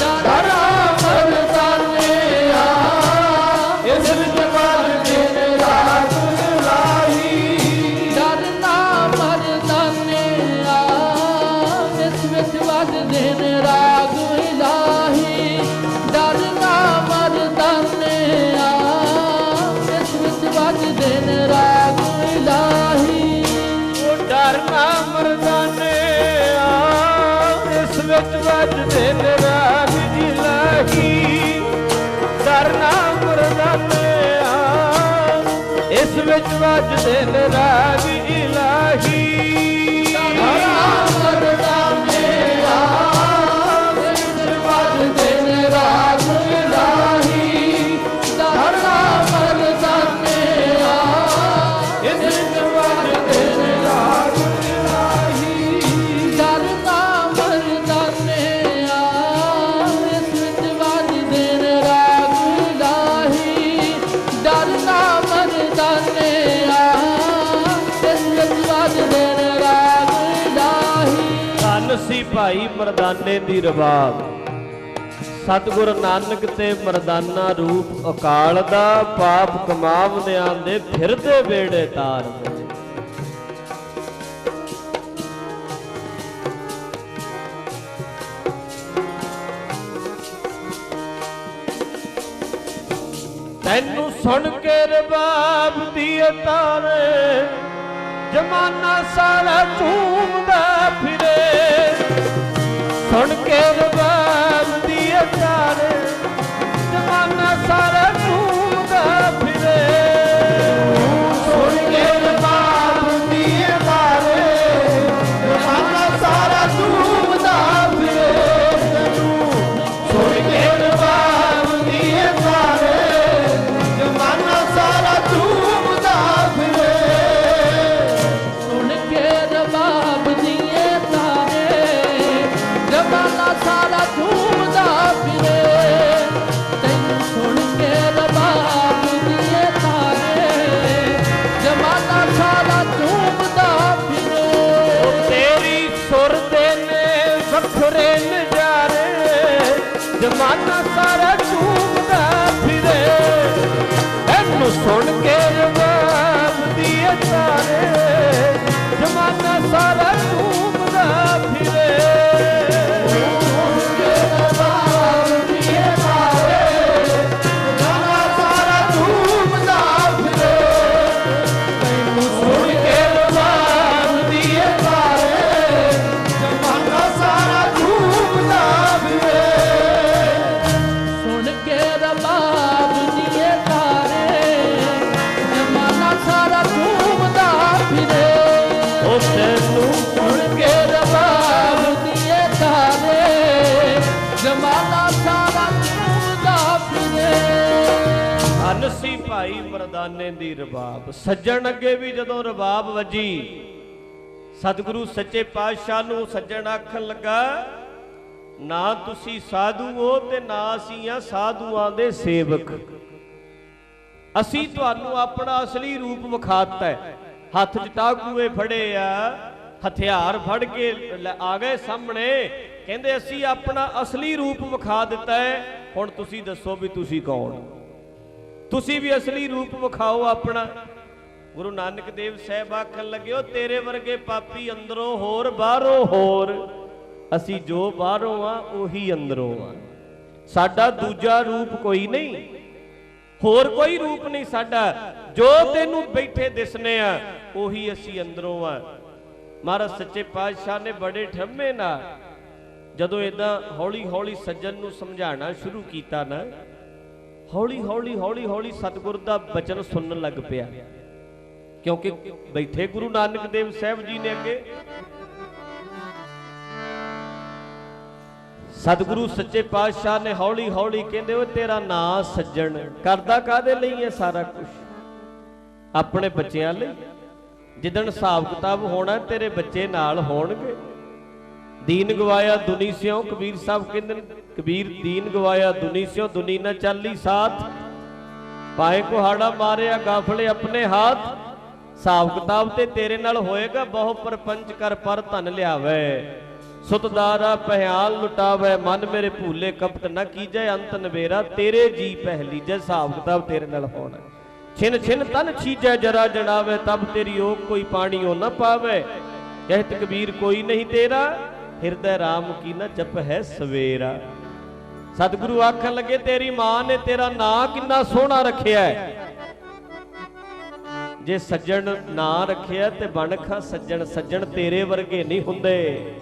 ਕਰਨਾ ਮਰਦਾਨੇ ਆ ਇਸ ਵਿੱਚ ਵੱਜਦੇ ਨੇ ਰਾਗ ਇਲਾਹੀ। ਕਰਨਾ ਮਰਦਾਨੇ ਆ ਇਸ ਵਿੱਚ ਵੱਜਦੇ ਨੇ ਰਾਗ ਇਲਾਹੀ। ਡਰਨਾ ਮਰਦਾਨੇ ਆ ਇਸ ਵਿੱਚ ਵੱਜਦੇ ਨੇ ਰਾਗ ਇਲਾਹੀ। ਉਹ ਡਰਨਾ ਮਰਦਾਨੇ ਆ ਇਸ ਵਿੱਚ ਵੱਜਦੇ ਨੇ ਰਾਗ ਇਲਾਹੀ। ਡਰਨਾ ਮਰਦਾਨੇ ਆ ਇਸ ਵਿੱਚ ਵੱਜਦੇ ਨੇ ਰਾਗ ਇਲਾਹੀ। ਕਰਨਾ ਮਰਦਾਨੇ ਆ ਇਸ ਵਿੱਚ ਵੱਜਦੇ ਨੇ ਰਾਗ ਇਲਾਹੀ। ਕਰਨਾ ਮਰਦਾਨੇ ਆ ਇਸ ਵਿੱਚ ਵੱਜਦੇ ਨੇ ਰਾਗ ਇਲਾਹੀ। ਕਰਨਾ ਮਰਦਾਨੇ ਆ ਇਸ ਵਿੱਚ ਵੱਜਦੇ ਨੇ ਰਾਗ ਇਲਾਹੀ। ਡਰਨਾ ਮਰਦਾਨੇ ਆ ਇਸ ਵਿੱਚ ਵੱਜਦੇ ਨੇ ਰਾਗ ਇਲਾਹੀ। ਧੰਨ ਸੀ ਭਾਈ ਮਰਦਾਨੇ ਦੀ ਰਬਾਬ। ਸਤਿਗੁਰ ਨਾਨਕ ਤੇ ਮਰਦਾਨਾ ਰੂਪ ਅਕਾਲ ਦਾ। ਪਾਪ ਕਮਾਵਦਿਆਂ ਦੇ ਫਿਰਦੇ ਵੇੜੇ ਤਾਰਦੇ। ਤੈਨੂੰ ਸੁਣ ਕੇ ਰਬਾਬ ਦੀ ਤਾਰੇ ਜਮਾਨਾ ਸਾਰਾ ਝੂਮਦਾ ਫਿਰੇ। ਸੁਣ ਕੇ ਰਬਾਬ ਦੀ ਤਾਰੇ ਜਮਾਨਾ ਸਾਰਾ ਝੂਮਦਾ ਫਿਰੇ। ਸੁਣ ਕੇ ਰਬਾਬ ਦੀ ਤਾਰੇ ਜਮਾਨਾ ਸਾਰਾ ਝੂਮਦਾ ਫਿਰੇ। ਸੁਣ ਕੇ ਰਬਾਬ ਦੀ ਤਾਰੇ ਜਮਾਨਾ ਸਾਰਾ ਝੂਮਦਾ ਫਿਰੇ। ਸੁਣ ਕੇ ਰਬਾਬ ਦੀ ਤਾਰੇ ਜਮਾਨਾ ਸਾਰਾ ਝੂਮਦਾ ਫਿਰੇ। ਤੈਨੂੰ ਸੁਣ ਕੇ ਰਬਾਬ ਦੀ ਤਾਰੇ ਜਮਾਨਾ ਸਾਰਾ ਝੂਮਦਾ ਫਿਰੇ। ਤੇਰੀ ਸੁਰ ਦੇ ਨੇ ਵੱਖਰੇ ਨਜ਼ਾਰੇ ਜਮਾਨਾ ਸਾਰਾ ਝੂਮਦਾ ਫਿਰੇ। ਇਹਨੂੰ ਸੁਣ ਕੇ ਰਬਾਬ ਦੀ ਤਾਰੇ ਜਮਾਨਾ ਸਾਰਾ ਝੂਮਦਾ ਫਿਰੇ। ਸੁਣ ਕੇ ਰਬਾਬ ਦੀ ਤਾਰੇ ਜਮਾਨਾ ਸਾਰਾ ਝੂਮਦਾ ਫਿਰੇ। ਉਹ ਤੈਨੂੰ ਸੁਣ ਕੇ ਰਬਾਬ ਦੀ ਤਾਰੇ ਜਮਾਨਾ ਸਾਰਾ ਝੂਮਦਾ ਫਿਰੇ। ਧੰਨ ਸੀ ਭਾਈ ਮਰਦਾਨੇ ਦੀ ਰਬਾਬ। ਸੱਜਣ ਅੱਗੇ ਵੀ ਜਦੋਂ ਰਬਾਬ ਵੱਜੀ ਸਤਿਗੁਰੂ ਸੱਚੇ ਪਾਤਸ਼ਾਹ ਨੂੰ ਸੱਜਣ ਆਖਣ ਲੱਗਾ, ਨਾ ਤੁਸੀਂ ਸਾਧੂ ਹੋ ਤੇ ਨਾ ਅਸੀਂ ਆ ਸਾਧੂਆਂ ਦੇ ਸੇਵਕ। ਅਸੀਂ ਤੁਹਾਨੂੰ ਆਪਣਾ ਅਸਲੀ ਰੂਪ ਵਿਖਾਤਾ ਹੈ। ਹੱਥ 'ਚ ਟਾਕੂਏ ਫੜੇ ਆ, ਹਥਿਆਰ ਫੜ ਕੇ ਆ ਗਏ ਸਾਹਮਣੇ। ਕਹਿੰਦੇ ਅਸੀਂ ਆਪਣਾ ਅਸਲੀ ਰੂਪ ਵਿਖਾ ਦਿੱਤਾ ਹੈ। ਹੁਣ ਤੁਸੀਂ ਦੱਸੋ ਵੀ ਤੁਸੀਂ ਕੌਣ? ਤੁਸੀਂ ਵੀ ਅਸਲੀ ਰੂਪ ਵਿਖਾਓ ਆਪਣਾ। ਗੁਰੂ ਨਾਨਕ ਦੇਵ ਸਾਹਿਬ ਆਖਣ ਲੱਗੇ, ਤੇਰੇ ਵਰਗੇ ਪਾਪੀ ਅੰਦਰੋਂ ਹੋਰ ਬਾਹਰੋਂ ਹੋਰ। ਅਸੀਂ ਜੋ ਬਾਹਰੋਂ ਆ ਉਹੀ ਅੰਦਰੋਂ ਆ। ਸਾਡਾ ਦੂਜਾ ਰੂਪ ਕੋਈ ਨਹੀਂ, ਹੋਰ ਕੋਈ ਰੂਪ ਨਹੀਂ ਸਾਡਾ। ਜੋ ਤੈਨੂੰ ਬੈਠੇ ਦਿਸਨੇ ਆ ਉਹੀ ਅਸੀਂ ਅੰਦਰੋਂ ਆ। ਮਹਾਰਾਜ ਸੱਚੇ ਪਾਤਸ਼ਾਹ ਨੇ ਬੜੇ ਠੰਮੇ ਨਾਲ ਜਦੋਂ ਇਦਾਂ ਹੌਲੀ ਹੌਲੀ ਸੱਜਣ ਨੂੰ ਸਮਝਾਉਣਾ ਸ਼ੁਰੂ ਕੀਤਾ ਨਾ, ਹੌਲੀ ਹੌਲੀ ਹੌਲੀ ਹੌਲੀ ਸਤਿਗੁਰ ਦਾ ਬਚਨ ਸੁਣਨ ਲੱਗ ਪਿਆ। ਕਿਉਂਕਿ ਬੈਠੇ ਗੁਰੂ ਨਾਨਕ ਦੇਵ ਸਾਹਿਬ ਜੀ ਨੇ ਅੱਗੇ ਸਤਿਗੁਰੂ ਸੱਚੇ ਪਾਤਸ਼ਾਹ ਨੇ ਹੌਲੀ ਹੌਲੀ ਕਹਿੰਦੇ, ਓਏ ਤੇਰਾ ਨਾਂ ਸੱਜਣ ਕਰਦਾ ਕਾਦੇ ਲਈ ਹੈ ਸਾਰਾ ਕੁਝ? ਆਪਣੇ ਬੱਚਿਆਂ ਲਈ। ਜਿੱਦਣ ਹਿਸਾਬ ਕਿਤਾਬ ਹੋਣਾ ਤੇਰੇ ਬੱਚੇ ਨਾਲ ਹੋਣਗੇ। ਦੀਨ ਗਵਾਇਆ ਦੁਨੀ ਸਿਓ, ਕਬੀਰ ਸਾਹਿਬ ਕਹਿੰਦੇ, ਕਬੀਰ ਦੀਨ ਗਵਾਇਆ ਦੁਨੀ ਸਿਓ, ਦੁਨੀ ਨਾ ਚਾਲੀ ਸਾਥ। ਭਾਵੇਂ ਕੁਹਾੜਾ ਮਾਰਿਆ ਗਾਫਲੇ ਆਪਣੇ ਹੱਥ, ਹਿਸਾਬ ਕਿਤਾਬ ਤੇ ਤੇਰੇ ਨਾਲ ਹੋਏਗਾ। ਬਹੁ ਪਰਪੰਚ ਕਰ ਪਰ ਧਨ ਲਿਆਵੇ, ਸੁਤਦਾਰਾ ਪਹਿਆਲ ਲੁਟਾਵੇ। ਮਨ ਮੇਰੇ ਭੂਲੇ ਕਪਟ ਨਾ ਕੀਜੈ, ਅੰਤ ਨਵੇਰਾ ਤੇਰੇ ਜੀ ਪਹਿਲੀ ਜੇ। ਹਿਸਾਬ ਕਿਤਾਬ ਤੇਰੇ ਨਾਲ ਹੋਣਾ। ਛਿਨ ਛਿਨ ਤਨ ਛੀਜੈ ਜਰਾ ਜਣਾਵੇ, ਤਬ ਤੇਰੀ ਓਕ ਕੋਈ ਪਾਣੀਓ ਨਾ ਪਾਵੇ। ਕਹਿਤ ਕਬੀਰ ਕੋਈ ਨਹੀਂ ਤੇਰਾ, ਹਿਰਦੈ ਰਾਮ ਕੀ ਨਾ ਜਪ ਹੈ ਸਵੇਰਾ। ਸਤਿਗੁਰੂ ਆਖਣ ਲੱਗੇ ਤੇਰੀ ਮਾਂ ਨੇ ਤੇਰਾ ਨਾਂ ਕਿੰਨਾ ਸੋਹਣਾ ਰੱਖਿਆ ਹੈ। ਜੇ ਸੱਜਣ ਨਾਂ ਰੱਖਿਆ ਤੇ ਬਣਖਾ ਸੱਜਣ। ਸੱਜਣ ਤੇਰੇ ਵਰਗੇ ਨਹੀਂ ਹੁੰਦੇ।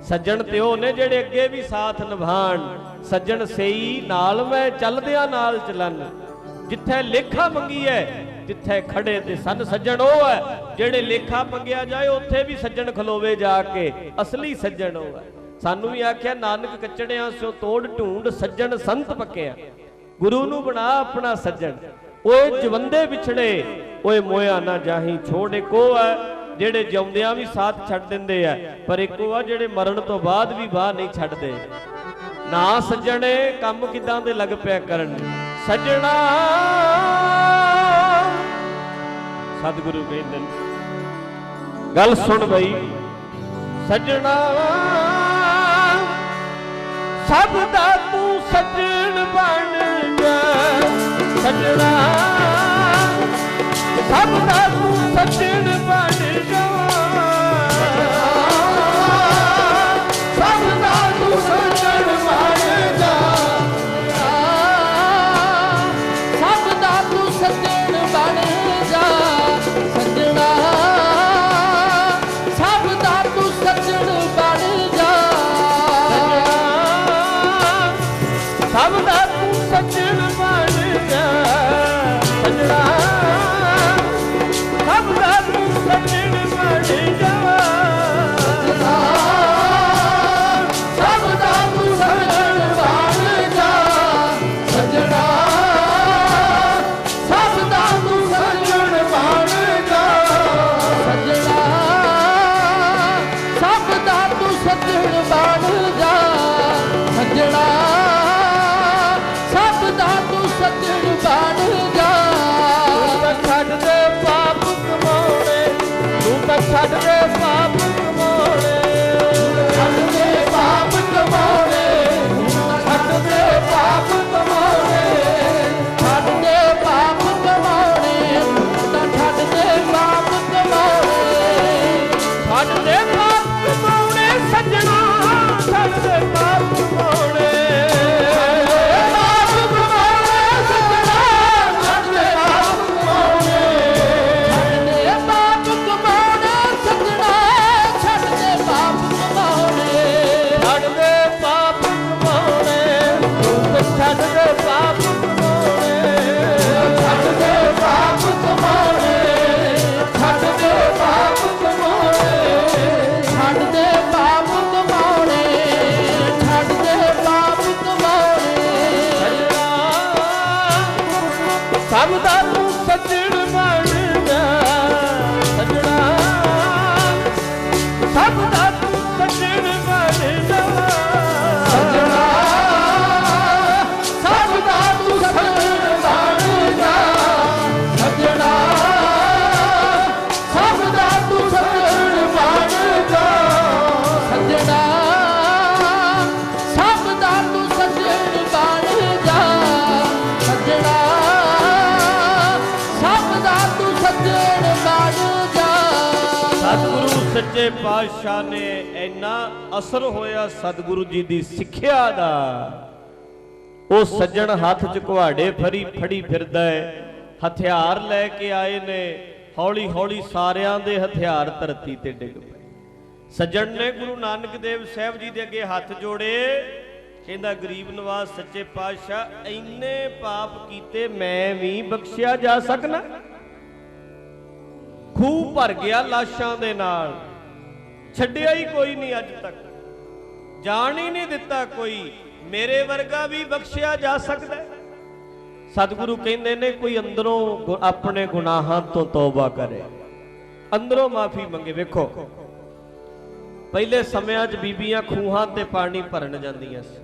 ਸੱਜਣ ਤੇ ਉਹ ਨੇ ਜਿਹੜੇ ਅੱਗੇ ਵੀ ਸਾਥ ਨਿਭਾਣ। ਸੱਜਣ ਸਈ ਨਾਲ ਮੈਂ ਚੱਲਦਿਆਂ ਨਾਲ ਚੱਲਣ। ਜਿੱਥੇ ਲੇਖਾ ਮੰਗੀ ਹੈ ਤਿੱਥੇ ਖੜੇ ਤੇ ਸਨ। ਸੱਜਣ ਉਹ ਹੈ ਜਿਹੜੇ ਲੇਖਾ ਮੰਗਿਆ ਜਾਏ ਉੱਥੇ ਵੀ ਸੱਜਣ ਖਲੋਵੇ ਜਾ ਕੇ। ਅਸਲੀ ਸੱਜਣ ਉਹ ਹੈ। ਸਾਨੂੰ ਵੀ ਆਖਿਆ ਨਾਨਕ ਕੱਚੜਿਆਂ ਸਿਓ ਤੋੜ ਢੂੰਡ, ਸੱਜਣ ਸੰਤ ਪੱਕਿਆ। ਗੁਰੂ ਨੂੰ ਬਣਾ ਆਪਣਾ ਸੱਜਣ। ਓਏ ਜਵੰਦੇ ਵਿਛੜੇ ਓਏ ਮੋਇਆ ਨਾ ਜਾਹੀ ਛੋੜ। ਇੱਕੋ ਹੈ ਜਿਹੜੇ ਜਿਉਂਦਿਆਂ ਵੀ ਸਾਥ ਛੱਡ ਦਿੰਦੇ ਆ, ਪਰ ਇੱਕੋ ਆ ਜਿਹੜੇ ਮਰਨ ਤੋਂ ਬਾਅਦ ਵੀ ਬਾਹ ਨਹੀਂ ਛੱਡਦੇ। ਨਾ ਸੱਜਣੇ ਕੰਮ ਕਿਦਾਂ ਦੇ ਲੱਗ ਪਿਆ ਕਰਨ। ਸੱਜਣਾ ਸਤਿਗੁਰੂ ਕਹਿੰਦੇ ਗੱਲ ਸੁਣ ਬਈ। ਸੱਜਣਾ ਸਭ ਦਾ ਤੂੰ ਸੱਜਣ ਬਣ ਜਾ। ਸੱਜਣਾ ਸਭ ਦਾ ਤੂੰ ਸੱਜਣ ਬਣ ਜਾ। ਸਭ ਦਾ ਤੂੰ ਸੱਜਣ ਬਣ ਜਾ। ਸਭ ਦਾ ਤੂੰ ਸੱਜਣ ਬਣ ਜਾ। ਸੱਜਣਾ ਸਭ ਦਾ ਤੂੰ ਸੱਜਣ ਬਣ ਜਾ। ਸਭ ਦਾ ਤੂੰ ਸੱਜਣ ਬਣ ਜਾ। ਸੱਜਣਾ ਸਭ ਦਾ ਤੂੰ ਸੱਜਣ ਬਣ ਜਾ। ਸਭ ਦਾ ਤੂੰ ਸੱਜਣ ਬਣ ਜਾ। ਸੱਜਣਾ ਸਭ ਦਾ ਤੂੰ ਸੱਜਣ ਬਣ ਜਾ। ਸੱਜਣਾ ਸਭ ਦਾ ਤੂੰ ਸੱਜਣ ਬਣ ਜਾ। ਸੱਜਣਾ ਸਭ ਦਾ ਤੂੰ ਸੱਜਣ ਬਣ ਜਾ। ਛੱਡ ਦੇ ਪਾਪ ਕਮਾਉਣੇ, ਤੂੰ ਤਾਂ ਛੱਡ ਦੇ ਪਾਪ ਕਮਾਉਣੇ। ਛੱਡ ਦੇ ਪਾਪ ਕਮਾਉਣੇ। ਛੱਡ ਦੇ ਪਾਪ ਕਮਾਉਣੇ। ਛੱਡ ਦੇ ਪਾਪ ਕਮਾਉਣੇ। ਤਾਂ ਛੱਡ ਦੇ ਪਾਪ ਕਮਾਉਣੇ। ਛੱਡ ਦੇ ਪਾਪ ਕਮਾਉਣੇ ਸੱਜਣਾ, ਛੱਡ ਦੇ ਪਾਪ ਕਮਾਉਣੇ। ਛੱਡ ਦੇ ਪਾਪ ਕਮਾਉਣੇ। ਛੱਡ ਦੇ ਪਾਪ ਕਮਾਉਣੇ। ਛੱਡ ਦੇ ਪਾਪ ਕਮਾਉਣੇ। ਛੱਡ ਦੇ ਪਾਪ ਕਮਾਉਣੇ। ਛੱਡ ਦੇ ਪਾਪ ਕਮਾਉਣੇ। ਸਭ ਦਾ ਤੂੰ ਸੱਜਣ ਬਣ ਜਾ। ਸੱਜਣਾ ਸਭ ਦਾ ਤੂੰ ਸੱਜਣ ਬਣ ਜਾ। ਸੱਜਣਾ ਸਭ ਦਾ ਤੂੰ ਸੱਜਣ ਬਣ ਜਾ। ਸੱਜਣਾ ਸਭ ਦਾ ਤੂੰ ਸੱਜਣ ਬਣ ਜਾ। ਸੱਜਣਾ ਸਭ ਦਾ ਤੂੰ ਸੱਜਣ ਬਣ ਜਾ। ਸੱਜਣਾ ਸਭ ਦਾ ਤੂੰ ਸੱਜਣ ਬਣ ਜਾ। ਸਤਿਗੁਰੂ ਸੱਚੇ ਪਾਤਸ਼ਾਹ ਨੇ ਇੰਨਾ ਅਸਰ ਹੋਇਆ ਸਤਿਗੁਰੂ ਜੀ ਦੀ ਸਿੱਖਿਆ ਦਾ। ਉਹ ਸੱਜਣ ਹੱਥ 'ਚ ਕੁਹਾੜੇ ਫੜੀ ਫਿਰਦਾ ਹੈ। ਹਥਿਆਰ ਲੈ ਕੇ ਆਏ ਨੇ। ਹੌਲੀ ਹੌਲੀ ਸਾਰਿਆਂ ਦੇ ਹਥਿਆਰ ਧਰਤੀ ਤੇ ਡਿੱਗ ਪਏ। ਸੱਜਣ ਨੇ ਗੁਰੂ ਨਾਨਕ ਦੇਵ ਸਾਹਿਬ ਜੀ ਦੇ ਅੱਗੇ ਹੱਥ ਜੋੜੇ। ਕਹਿੰਦਾ ਗਰੀਬ ਨਵਾਜ਼ ਸੱਚੇ ਪਾਤਸ਼ਾਹ ਇੰਨੇ ਪਾਪ ਕੀਤੇ ਮੈਂ ਵੀ ਬਖਸ਼ਿਆ ਜਾ ਸਕਣਾ। ਖੂਹ ਭਰ ਗਿਆ ਲਾਸ਼ਾਂ ਦੇ ਨਾਲ, ਛੱਡਿਆ ਹੀ ਕੋਈ ਨਹੀਂ ਅੱਜ ਤੱਕ, ਜਾਣ ਹੀ ਨਹੀਂ ਦਿੱਤਾ ਕੋਈ। ਮੇਰੇ ਵਰਗਾ ਵੀ ਬਖਸ਼ਿਆ ਜਾ ਸਕਦਾ। ਸਤਿਗੁਰੂ ਕਹਿੰਦੇ ਨੇ ਕੋਈ ਅੰਦਰੋਂ ਆਪਣੇ ਗੁਨਾਹਾਂ ਤੋਂ ਤੌਬਾ ਕਰੇ, ਅੰਦਰੋਂ ਮਾਫੀ ਮੰਗੇ। ਵੇਖੋ ਪਹਿਲੇ ਸਮਿਆਂ 'ਚ ਬੀਬੀਆਂ ਖੂਹਾਂ ਤੇ ਪਾਣੀ ਭਰਨ ਜਾਂਦੀਆਂ ਸੀ।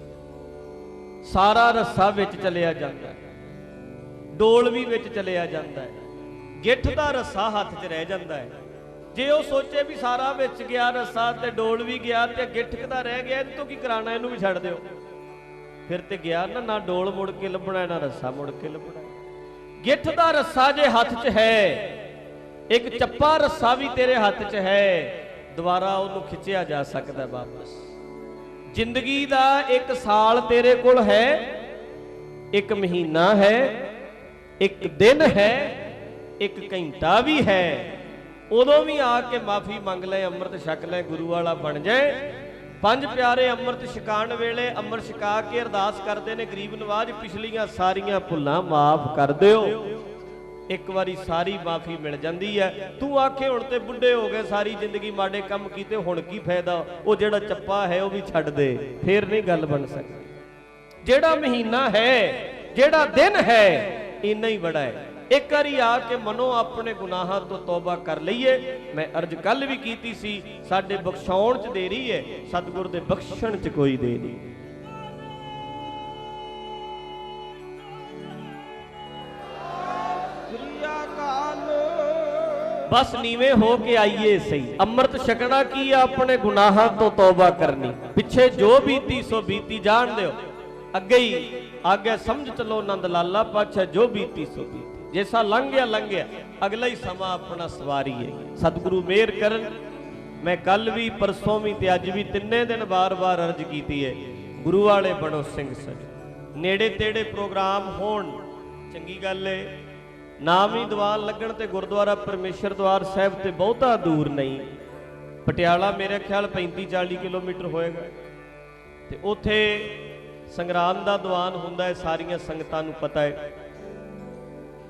ਸਾਰਾ ਰੱਸਾ ਵਿੱਚ ਚਲਿਆ ਜਾਂਦਾ। ਡੋਲ ਵੀ ਵਿੱਚ ਚਲਿਆ ਜਾਂਦਾ ਹੈ, ਗਿੱਠ ਦਾ ਰੱਸਾ ਹੱਥ 'ਚ ਰਹਿ ਜਾਂਦਾ ਹੈ। ਜੇ ਉਹ ਸੋਚੇ ਵੀ ਸਾਰਾ ਵਿੱਚ ਗਿਆ ਰੱਸਾ ਤੇ ਡੋਲ ਵੀ ਗਿਆ ਤੇ ਗਿੱਠ ਦਾ ਰਹਿ ਗਿਆ, ਇਹ ਤੋਂ ਕੀ ਕਰਾਣਾ, ਇਹਨੂੰ ਵੀ ਛੱਡ ਦਿਓ, ਫਿਰ ਤੇ ਗਿਆ ਨਾ, ਨਾ ਡੋਲ ਮੁੜ ਕੇ ਲੱਭਣਾ ਨਾ ਰੱਸਾ ਮੁੜ ਕੇ ਲੱਭਣਾ। ਗਿੱਠ ਦਾ ਰੱਸਾ ਜੇ ਹੱਥ 'ਚ ਹੈ, ਇੱਕ ਚੱਪਾ ਰੱਸਾ ਵੀ ਤੇਰੇ ਹੱਥ 'ਚ ਹੈ, ਦੁਬਾਰਾ ਉਹਨੂੰ ਖਿੱਚਿਆ ਜਾ ਸਕਦਾ ਵਾਪਸ। ਜ਼ਿੰਦਗੀ ਦਾ ਇੱਕ ਸਾਲ ਤੇਰੇ ਕੋਲ ਹੈ, ਇੱਕ ਮਹੀਨਾ ਹੈ, ਇੱਕ ਦਿਨ ਹੈ, ਇੱਕ ਘੰਟਾ ਵੀ ਹੈ। ਉਦੋਂ ਵੀ ਆ ਕੇ ਮਾਫੀ ਮੰਗ ਲੈ, ਅੰਮ੍ਰਿਤ ਛਕ ਲੈ, ਗੁਰੂ ਵਾਲਾ ਬਣ ਜਾਏ। ਪੰਜ ਪਿਆਰੇ ਅੰਮ੍ਰਿਤ ਛਕਾਉਣ ਵੇਲੇ ਅੰਮ੍ਰਿਤ ਛਕਾ ਕੇ ਅਰਦਾਸ ਕਰਦੇ ਨੇ, ਗਰੀਬ ਨਵਾਜ ਪਿਛਲੀਆਂ ਸਾਰੀਆਂ ਭੁੱਲਾਂ ਮਾਫ ਕਰ ਦਿਓ। ਇੱਕ ਵਾਰੀ ਸਾਰੀ ਮਾਫੀ ਮਿਲ ਜਾਂਦੀ ਹੈ। ਤੂੰ ਆਖੇ ਹੁਣ ਤੇ ਬੁੱਢੇ ਹੋ ਗਏ, ਸਾਰੀ ਜ਼ਿੰਦਗੀ ਮਾੜੇ ਕੰਮ ਕੀਤੇ, ਹੁਣ ਕੀ ਫਾਇਦਾ, ਉਹ ਜਿਹੜਾ ਚੱਪਾ ਹੈ ਉਹ ਵੀ ਛੱਡ ਦੇ, ਫੇਰ ਨਹੀਂ ਗੱਲ ਬਣ ਸਕਦੀ। ਜਿਹੜਾ ਮਹੀਨਾ ਹੈ, ਜਿਹੜਾ ਦਿਨ ਹੈ, ਇੰਨਾ ਹੀ ਬੜਾ ਹੈ। ਇੱਕ ਵਾਰੀ ਆ ਕੇ ਮਨੋਂ ਆਪਣੇ ਗੁਨਾਹਾਂ ਤੋਂ ਤੌਬਾ ਕਰ ਲਈਏ। ਮੈਂ ਅਰਜ਼ ਕੱਲ ਵੀ ਕੀਤੀ ਸੀ, ਸਾਡੇ ਬਖਸ਼ਾਉਣ 'ਚ ਦੇਰੀ ਹੈ, ਸਤਿਗੁਰ ਦੇ ਬਖਸ਼ਣ 'ਚ ਕੋਈ ਦੇਰੀ ਨਹੀਂ। बस नीवे हो के आइए सही। अमृत छकना की अपने गुनाहां तो तौबा करनी, पिछे जो बीती सो बीती जान दो, अगे ही आगे समझ चलो नंद लाला पाछे जो बीती सो बीती, जैसा लंघ गया अगला ही समा अपना सवारी है। सतगुरु मेहर करन। मैं कल भी परसों भी ते अज भी तिन्ने दिन बार बार अर्ज की है, गुरु वाले बनो सिंह सज। नेड़े तेड़े प्रोग्राम होण चंगी गल है, नाम ही दीवान लगन ते गुरुद्वारा परमेश्वर द्वार साहब ते बहुता दूर नहीं, पटियाला मेरे ख्याल 35-40 किलोमीटर होएगा, ते उत्थे संगराम दा दीवान हुंदा है, सारियां संगतां नूं पता है।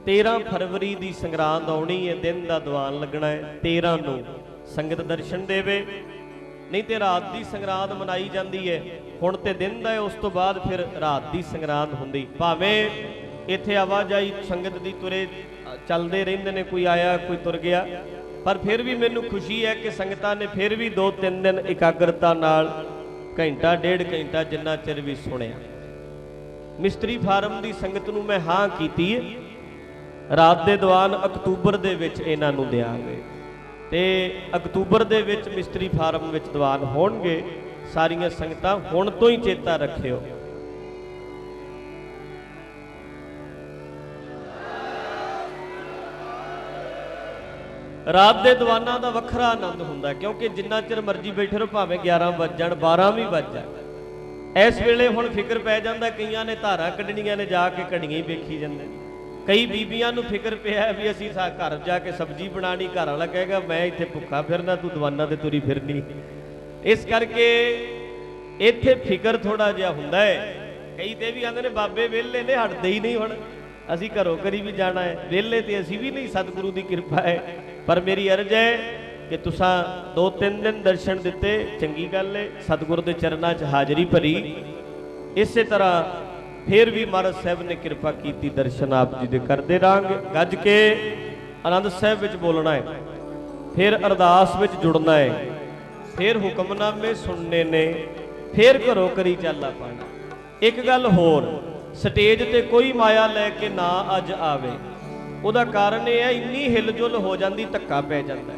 13 फरवरी दी संगरांद आउणी है, दिन दा दीवान लगना है। 13 नूं संगत दर्शन देवे, नहीं तो रात की संगरांद मनाई जाती है। हुण ते दिन दा है, उस तो बाद फिर रात की संगरांद हुंदी। भावें इत्थे आवाजाई संगत दी तुरे चलते रहिंदे ने, कोई आया कोई तुर गया, पर फिर भी मैनूं खुशी है कि संगतां ने फिर भी 2-3 दिन एकाग्रता नाल घंटा डेढ़ घंटा जिन्ना चिर भी सुनिया। मिस्त्री फार्म की संगत नूं मैं हाँ कीती है, रात दे दीवान अक्तूबर दे विच इन्हां नूं देआंगे ते अक्तूबर दे विच मिस्त्री फार्म विच दीवान होणगे। सारियां संगतां हुण तो ही चेता रखियो। रात के दीवाना का वखरा आनंद हुंदा, क्योंकि जिन्ना चिर मर्जी बैठे रहो, भावें 11 वज जाण 12 भी वज जाए। इस वेले हुण फिक्र पै जांदा, कईयां ने धारां कढणीਆਂ ने जाके घड़ियां ही वेखी जांदे। कई बीबियां नूं फिक्र पिया भी असीं घर जाके सब्जी बनानी, घर वाला कहेगा मैं इत्थे भुखा फिरना, तू दीवाना ते तुरी फिरनी। इस करके इत्थे फिक्र थोड़ा जिहा हुंदा है। कई ते भी आंदे ने बाबे वेले ने, हटदे ही नहीं, हुण असीं घरों घरी भी जाना है, वेले ते असीं भी नहीं, सतगुरु की कृपा है। पर मेरी अर्ज है कि तुसां 2-3 दिन दर्शन दिते, चंगी गल है, सतगुरु के चरणों च हाजरी भरी। इस तरह फिर भी महाराज साहब ने कृपा की, दर्शन आप जी दे करते रहांगे। गज के आनंद साहब विच बोलना है, फिर अरदास विच जुड़ना है, फिर हुक्मनामे सुनने ने, फिर घरों घरी चाला पाना। एक गल होर, स्टेज ते कोई माया लैके ना अज आवे, ਉਹਦਾ ਕਾਰਨ ਇਹ ਹੈ ਇੰਨੀ ਹਿਲਜੁਲ ਹੋ ਜਾਂਦੀ, ਧੱਕਾ ਪੈ ਜਾਂਦਾ।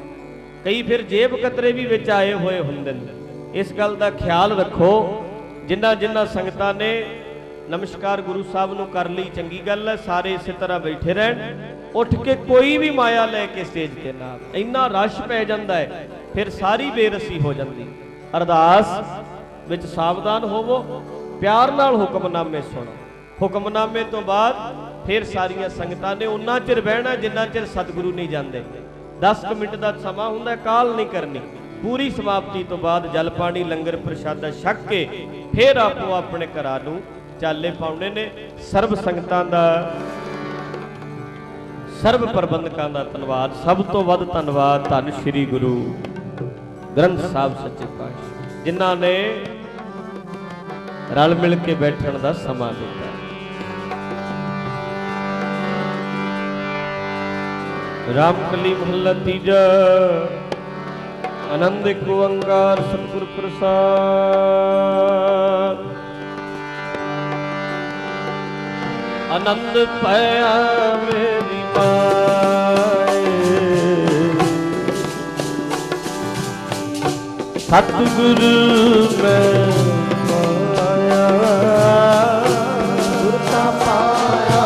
ਕਈ ਫਿਰ ਜੇਬ ਕਤਰੇ ਵੀ ਵਿੱਚ ਆਏ ਹੋਏ ਹੁੰਦੇ ਨੇ। ਇਸ ਗੱਲ ਦਾ ਖਿਆਲ ਰੱਖੋ। ਜਿਨ੍ਹਾਂ ਜਿਨ੍ਹਾਂ ਸੰਗਤਾਂ ਨੇ ਨਮਸਕਾਰ ਗੁਰੂ ਸਾਹਿਬ ਨੂੰ ਕਰ ਲਈ, ਚੰਗੀ ਗੱਲ ਹੈ, ਸਾਰੇ ਇਸੇ ਤਰ੍ਹਾਂ ਬੈਠੇ ਰਹਿਣ। ਉੱਠ ਕੇ ਕੋਈ ਵੀ ਮਾਇਆ ਲੈ ਕੇ ਸਟੇਜ ਤੇ ਨਾ ਆਵੇ, ਇੰਨਾ ਰਸ਼ ਪੈ ਜਾਂਦਾ ਹੈ, ਫਿਰ ਸਾਰੀ ਬੇਰਸੀ ਹੋ ਜਾਂਦੀ। ਅਰਦਾਸ ਵਿੱਚ ਸਾਵਧਾਨ ਹੋਵੋ, ਪਿਆਰ ਨਾਲ ਹੁਕਮਨਾਮੇ ਸੁਣੋ। ਹੁਕਮਨਾਮੇ ਤੋਂ ਬਾਅਦ फिर सारिया संगतां ने उन्ना चिर बहना जिन्ना चिर सतगुरु नहीं जाते। 10 मिनट का समा हुंदा, काल नहीं करनी। पूरी समाप्ति तो बाद जल पानी लंगर प्रशादा छक के फिर आपो अपने घरां नूं चाले पाउणे ने। सर्व संगतां दा, सर्व प्रबंधकां दा धन्नवाद। सब तो वध धन्नवाद धन श्री गुरु ग्रंथ साहिब सच्चे पातशाह, जिन्हां ने रल मिल के बैठण दा समा दिता। रामकली महला तीजा। आनंद एक ओंकार सतगुर प्रसाद। ਆਨੰਦ ਪਾਇਆ ਮੇਰੀ ਮਾਏ। ਸਤਿਗੁਰੂ ਮੈਂ ਪਾਇਆ, ਗੁਰ ਕਾ ਪਾਇਆ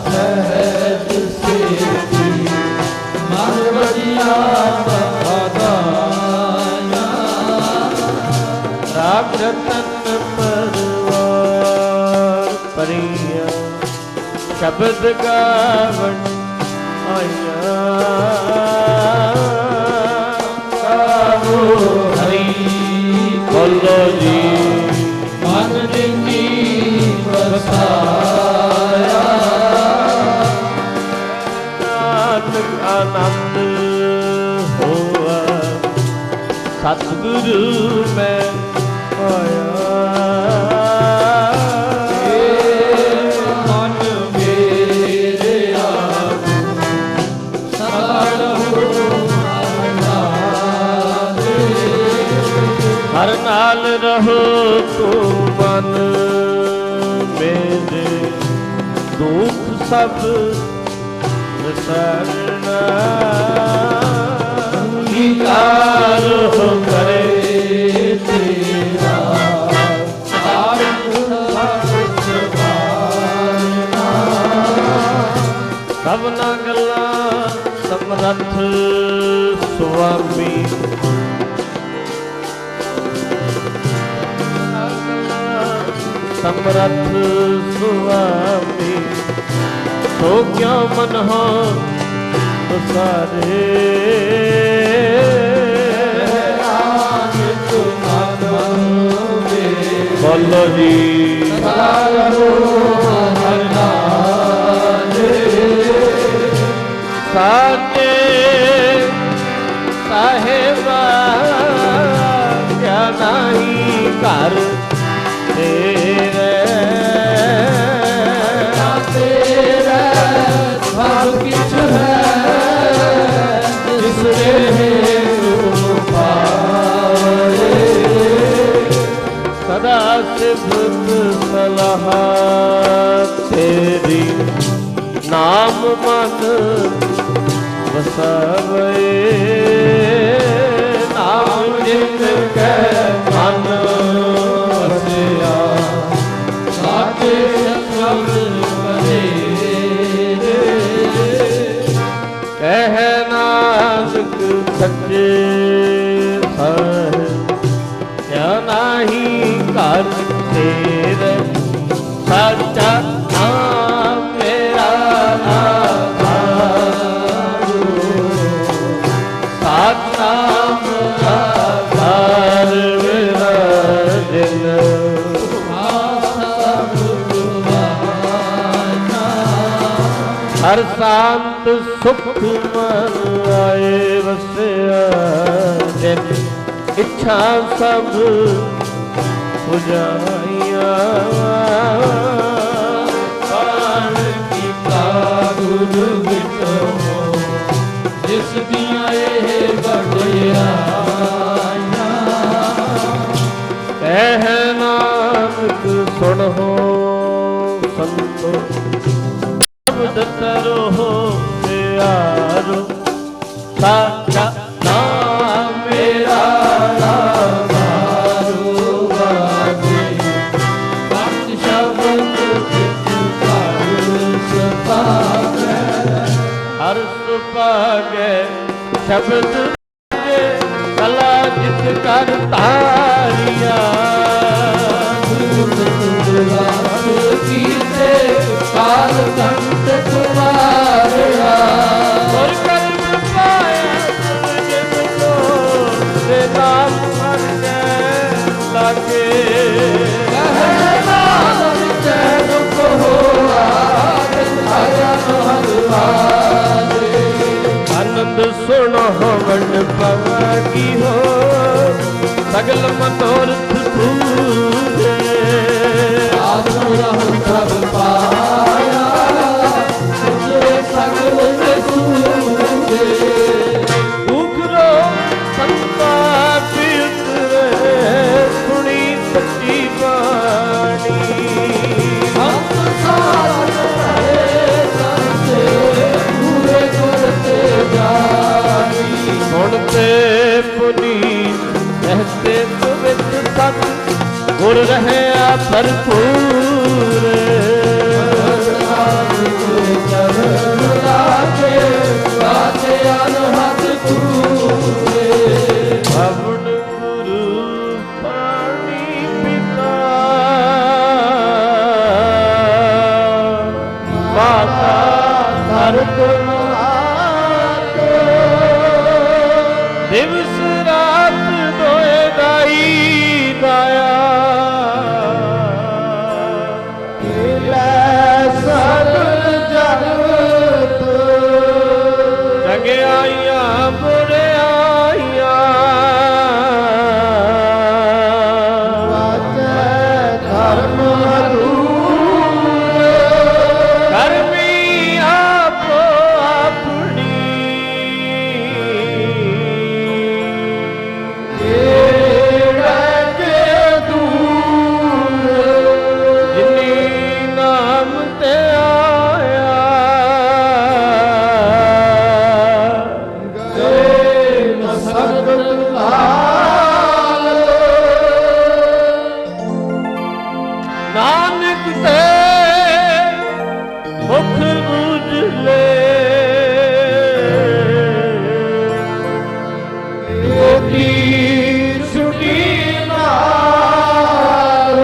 ਸਹਿਜ ਸੇਤੀ, ਮਨ ਵਜਿਆ ਬਖਾਦਾਇਆ। ਰਾਗ ਰਤਨ ਪਰਵਾਰ ਪਰੀਆ, ਸ਼ਬਦ ਗਾਵਣ ਆਇਆ। ਗਾਵੋ ਹਰੀ ਬੋਲੋ ਜੀ, ਮਨ ਜਿਨੀ ਵਸਾਇਆ। ਨਾਨਕ ਆਨੰਦ ਹੋਆ, ਸਤਿਗੁਰੂ ਮੈਂ ਪਾਇਆ। ਹਰ ਨਾਲ ਰਹੋ ਤੂੰ ਮਨ ਮੇਰੇ, ਦੁੱਖ ਸਭ ਵਿਸਰਨਾ। ਅੰਗੀਕਾਰ ਹੋ ਕਰੇ ਤੇਰਾ, ਸਾਰਥ ਸਭ ਸੁਭਾਨਾ। ਸਭਨਾ ਗੱਲਾਂ ਸਮਰੱਥ ਸੁਆਮੀ, ਸਮਰੱਥ ਸੁਆਮੀ। ਸੋ ਕਿਉ ਮਨ ਹੋ ਸਾਰੇ, ਨਾਨਕ ਮਨ ਮੇਰੇ। ਬੋਲੋ ਜੀ, ਸਾਰੋ ਹਰਿ ਨਾਲੇ। ਸਾਚੇ ਸਾਹਿਬਾ ਕਿਆ ਨਹੀਂ ਘਰ ਤੇਰੇ। ਤੇਰਾ ਸਭ ਕਿਛ ਹੈ, ਜਿਸ ਦੇ ਤੂੰ ਪਾਏ। ਸਦਾ ਸਿਫਤ ਸਲਾਹ ਤੇਰੀ, ਨਾਮ ਮਨ ਵਸਾਵੇ। ਨਾਮ ਜਿਨ ਕੈ ਮਨ ਵਸਿਆ, ਸਾਚੇ ਸ਼ਬਦ ਕਰੇ। ਕਹਿ ਨਾਨਕ ਸੱਚੇ ਸਾਹਿਬ ਕਿਆ ਨਾਹੀ ਘਰ ਤੇਰੇ। ਸੱਚਾ ਨਾਮ ਮੇਰਾ ਆਧਾਰੂ, ਸਤ ਨਾਮ ਆਧਾਰ ਮੇਰਾ ਦਿਨ। ਹਰ ਸ਼ਾਂਤ ਸੁਖ ਮਨ ਆਏ ਵਸਿਆ, ਜਿਨ ਇੱਛਾ ਸਭ ਪੁਜਾਈਆਂ। ਪਾਣ ਕੀਤਾ ਗੁਰ ਵਿਟੋ, ਜਿਸ ਦੀਆਂ ਇਹ ਵਡਿਆਈਆਂ। ਕਹਿ ਨਾਨਕ ਸੁਣੋ ਸੰਤੋ, ਸ਼ਬਦ ਤਰੋ ਪਿਆਰੋ। ਸਾਚਾ ਨਾਮ ਮੇਰਾ ਆਧਾਰੂ ਵਾਜੇ, ਭਗਤ ਸ਼ਬਦ ਵਿੱਚ ਘਰ ਸਤਾਵੈ। ਹਰ ਸੁਭਾਗੈ ਸ਼ਬਦ ਦੇ, ਕਲਾ ਜਿਤ ਕਰ ਧਾਰਿਆ। ਕੀਤੇ ਕਾਲ ਕੰਟ ਕੁਮਾਰਿਆ। ਔਰ ਕਲਮ ਪਾਇਆ ਜਿਨ ਕੋ, ਤੇ ਨਾਮ ਮਨ ਜੈ ਲਾਗੇ। ਕਹੇ ਨਾਨਕ ਚੈਨ ਕੋ ਆਇਆ ਹਰਿ। ਆਨੰਦ ਸੁਣੋ ਵੰਡ ਪਵਾ ਕੀ ਹੋ, ਸਗਲ ਮਨੋਰਥ ਪੂਰੇ। ਆਤਮ ਰਹਿ ਸਭ ਪਾਇਆ, ਸਿਰੇ ਸਗਲ ਤੇ ਸੂਝੇ। ਦੁਖ ਰੋ ਸੰਤਾਪ ਉਤਰੇ, ਸੁਣੀ ਸੱਚੀ ਬਾਣੀ। ਹਮ ਸਾਧ ਭਰਪੂਰ ਚਰਨ ਲਾਗੇ ਬਾਤੇ ਅਨਹਦ ਪੂਰੇ ਪਵਨ ਗੁਰੂ ਪਾਣੀ ਪਿਤਾ ਮਾਤਾ ਧਰਤ ਮਾਤਾ ਦਿਵਸ ਰਾਤ ਦੋਏ ਦਾਈ ਦਾਇਆ ਲੈ ਸਗਲ ਜਗਤ ਚੰਗਿਆਈਆਂ ਬੁਰਿਆਈਆਂ ਵਾਜੈ ਧਰਮ ਹਦੂਰ ਕਰਮੀ ਆਪੋ ਆਪਣੀ ਏੜੈ ਕੇ ਦੂਰ ਜਿਨੀ ਨਾਮ ਤੇ ਆਇਆ ਗਏ ਮਸਕਤ ਲਾਲ ਨਾਨਕ ਤੇ ਮੁਖ ਉਜਲੇ ਏਤੀ ਛੁਟੀ ਨਾਲ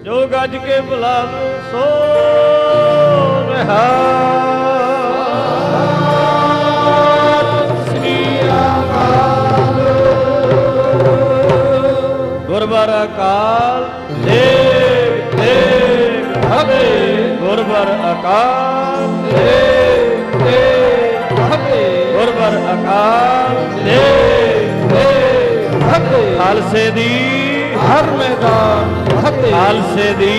ਜੋ ਗੱਜ ਕੇ ਬੁਲਾਵੇ ਸੋ ਰਹਾ ਸ੍ਰੀ ਅਕਾਲ ਗੁਰਬਰ ਅਕਾਲ ਦੇਵ ਦੇਵ ਭਵੇ ਗੁਰਬਰ ਅਕਾਲ ਦੇਵ ਦੇਵ ਭਵੇ ਗੁਰਬਰ ਅਕਾਲ ਦੇਵ ਦੇਵ ਭਵੇ ਖਾਲਸੇ ਦੀ ਹਰ ਮੈਦਾਨ ਫਤਿਹ ਖਾਲਸੇ ਦੀ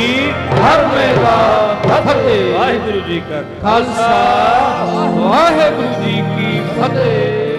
ਹਰ ਮੈਦਾਨ ਫਤਿਹ ਵਾਹਿਗੁਰੂ ਜੀ ਕਾ ਖਾਲਸਾ ਵਾਹਿਗੁਰੂ ਜੀ ਕੀ ਫਤਿਹ।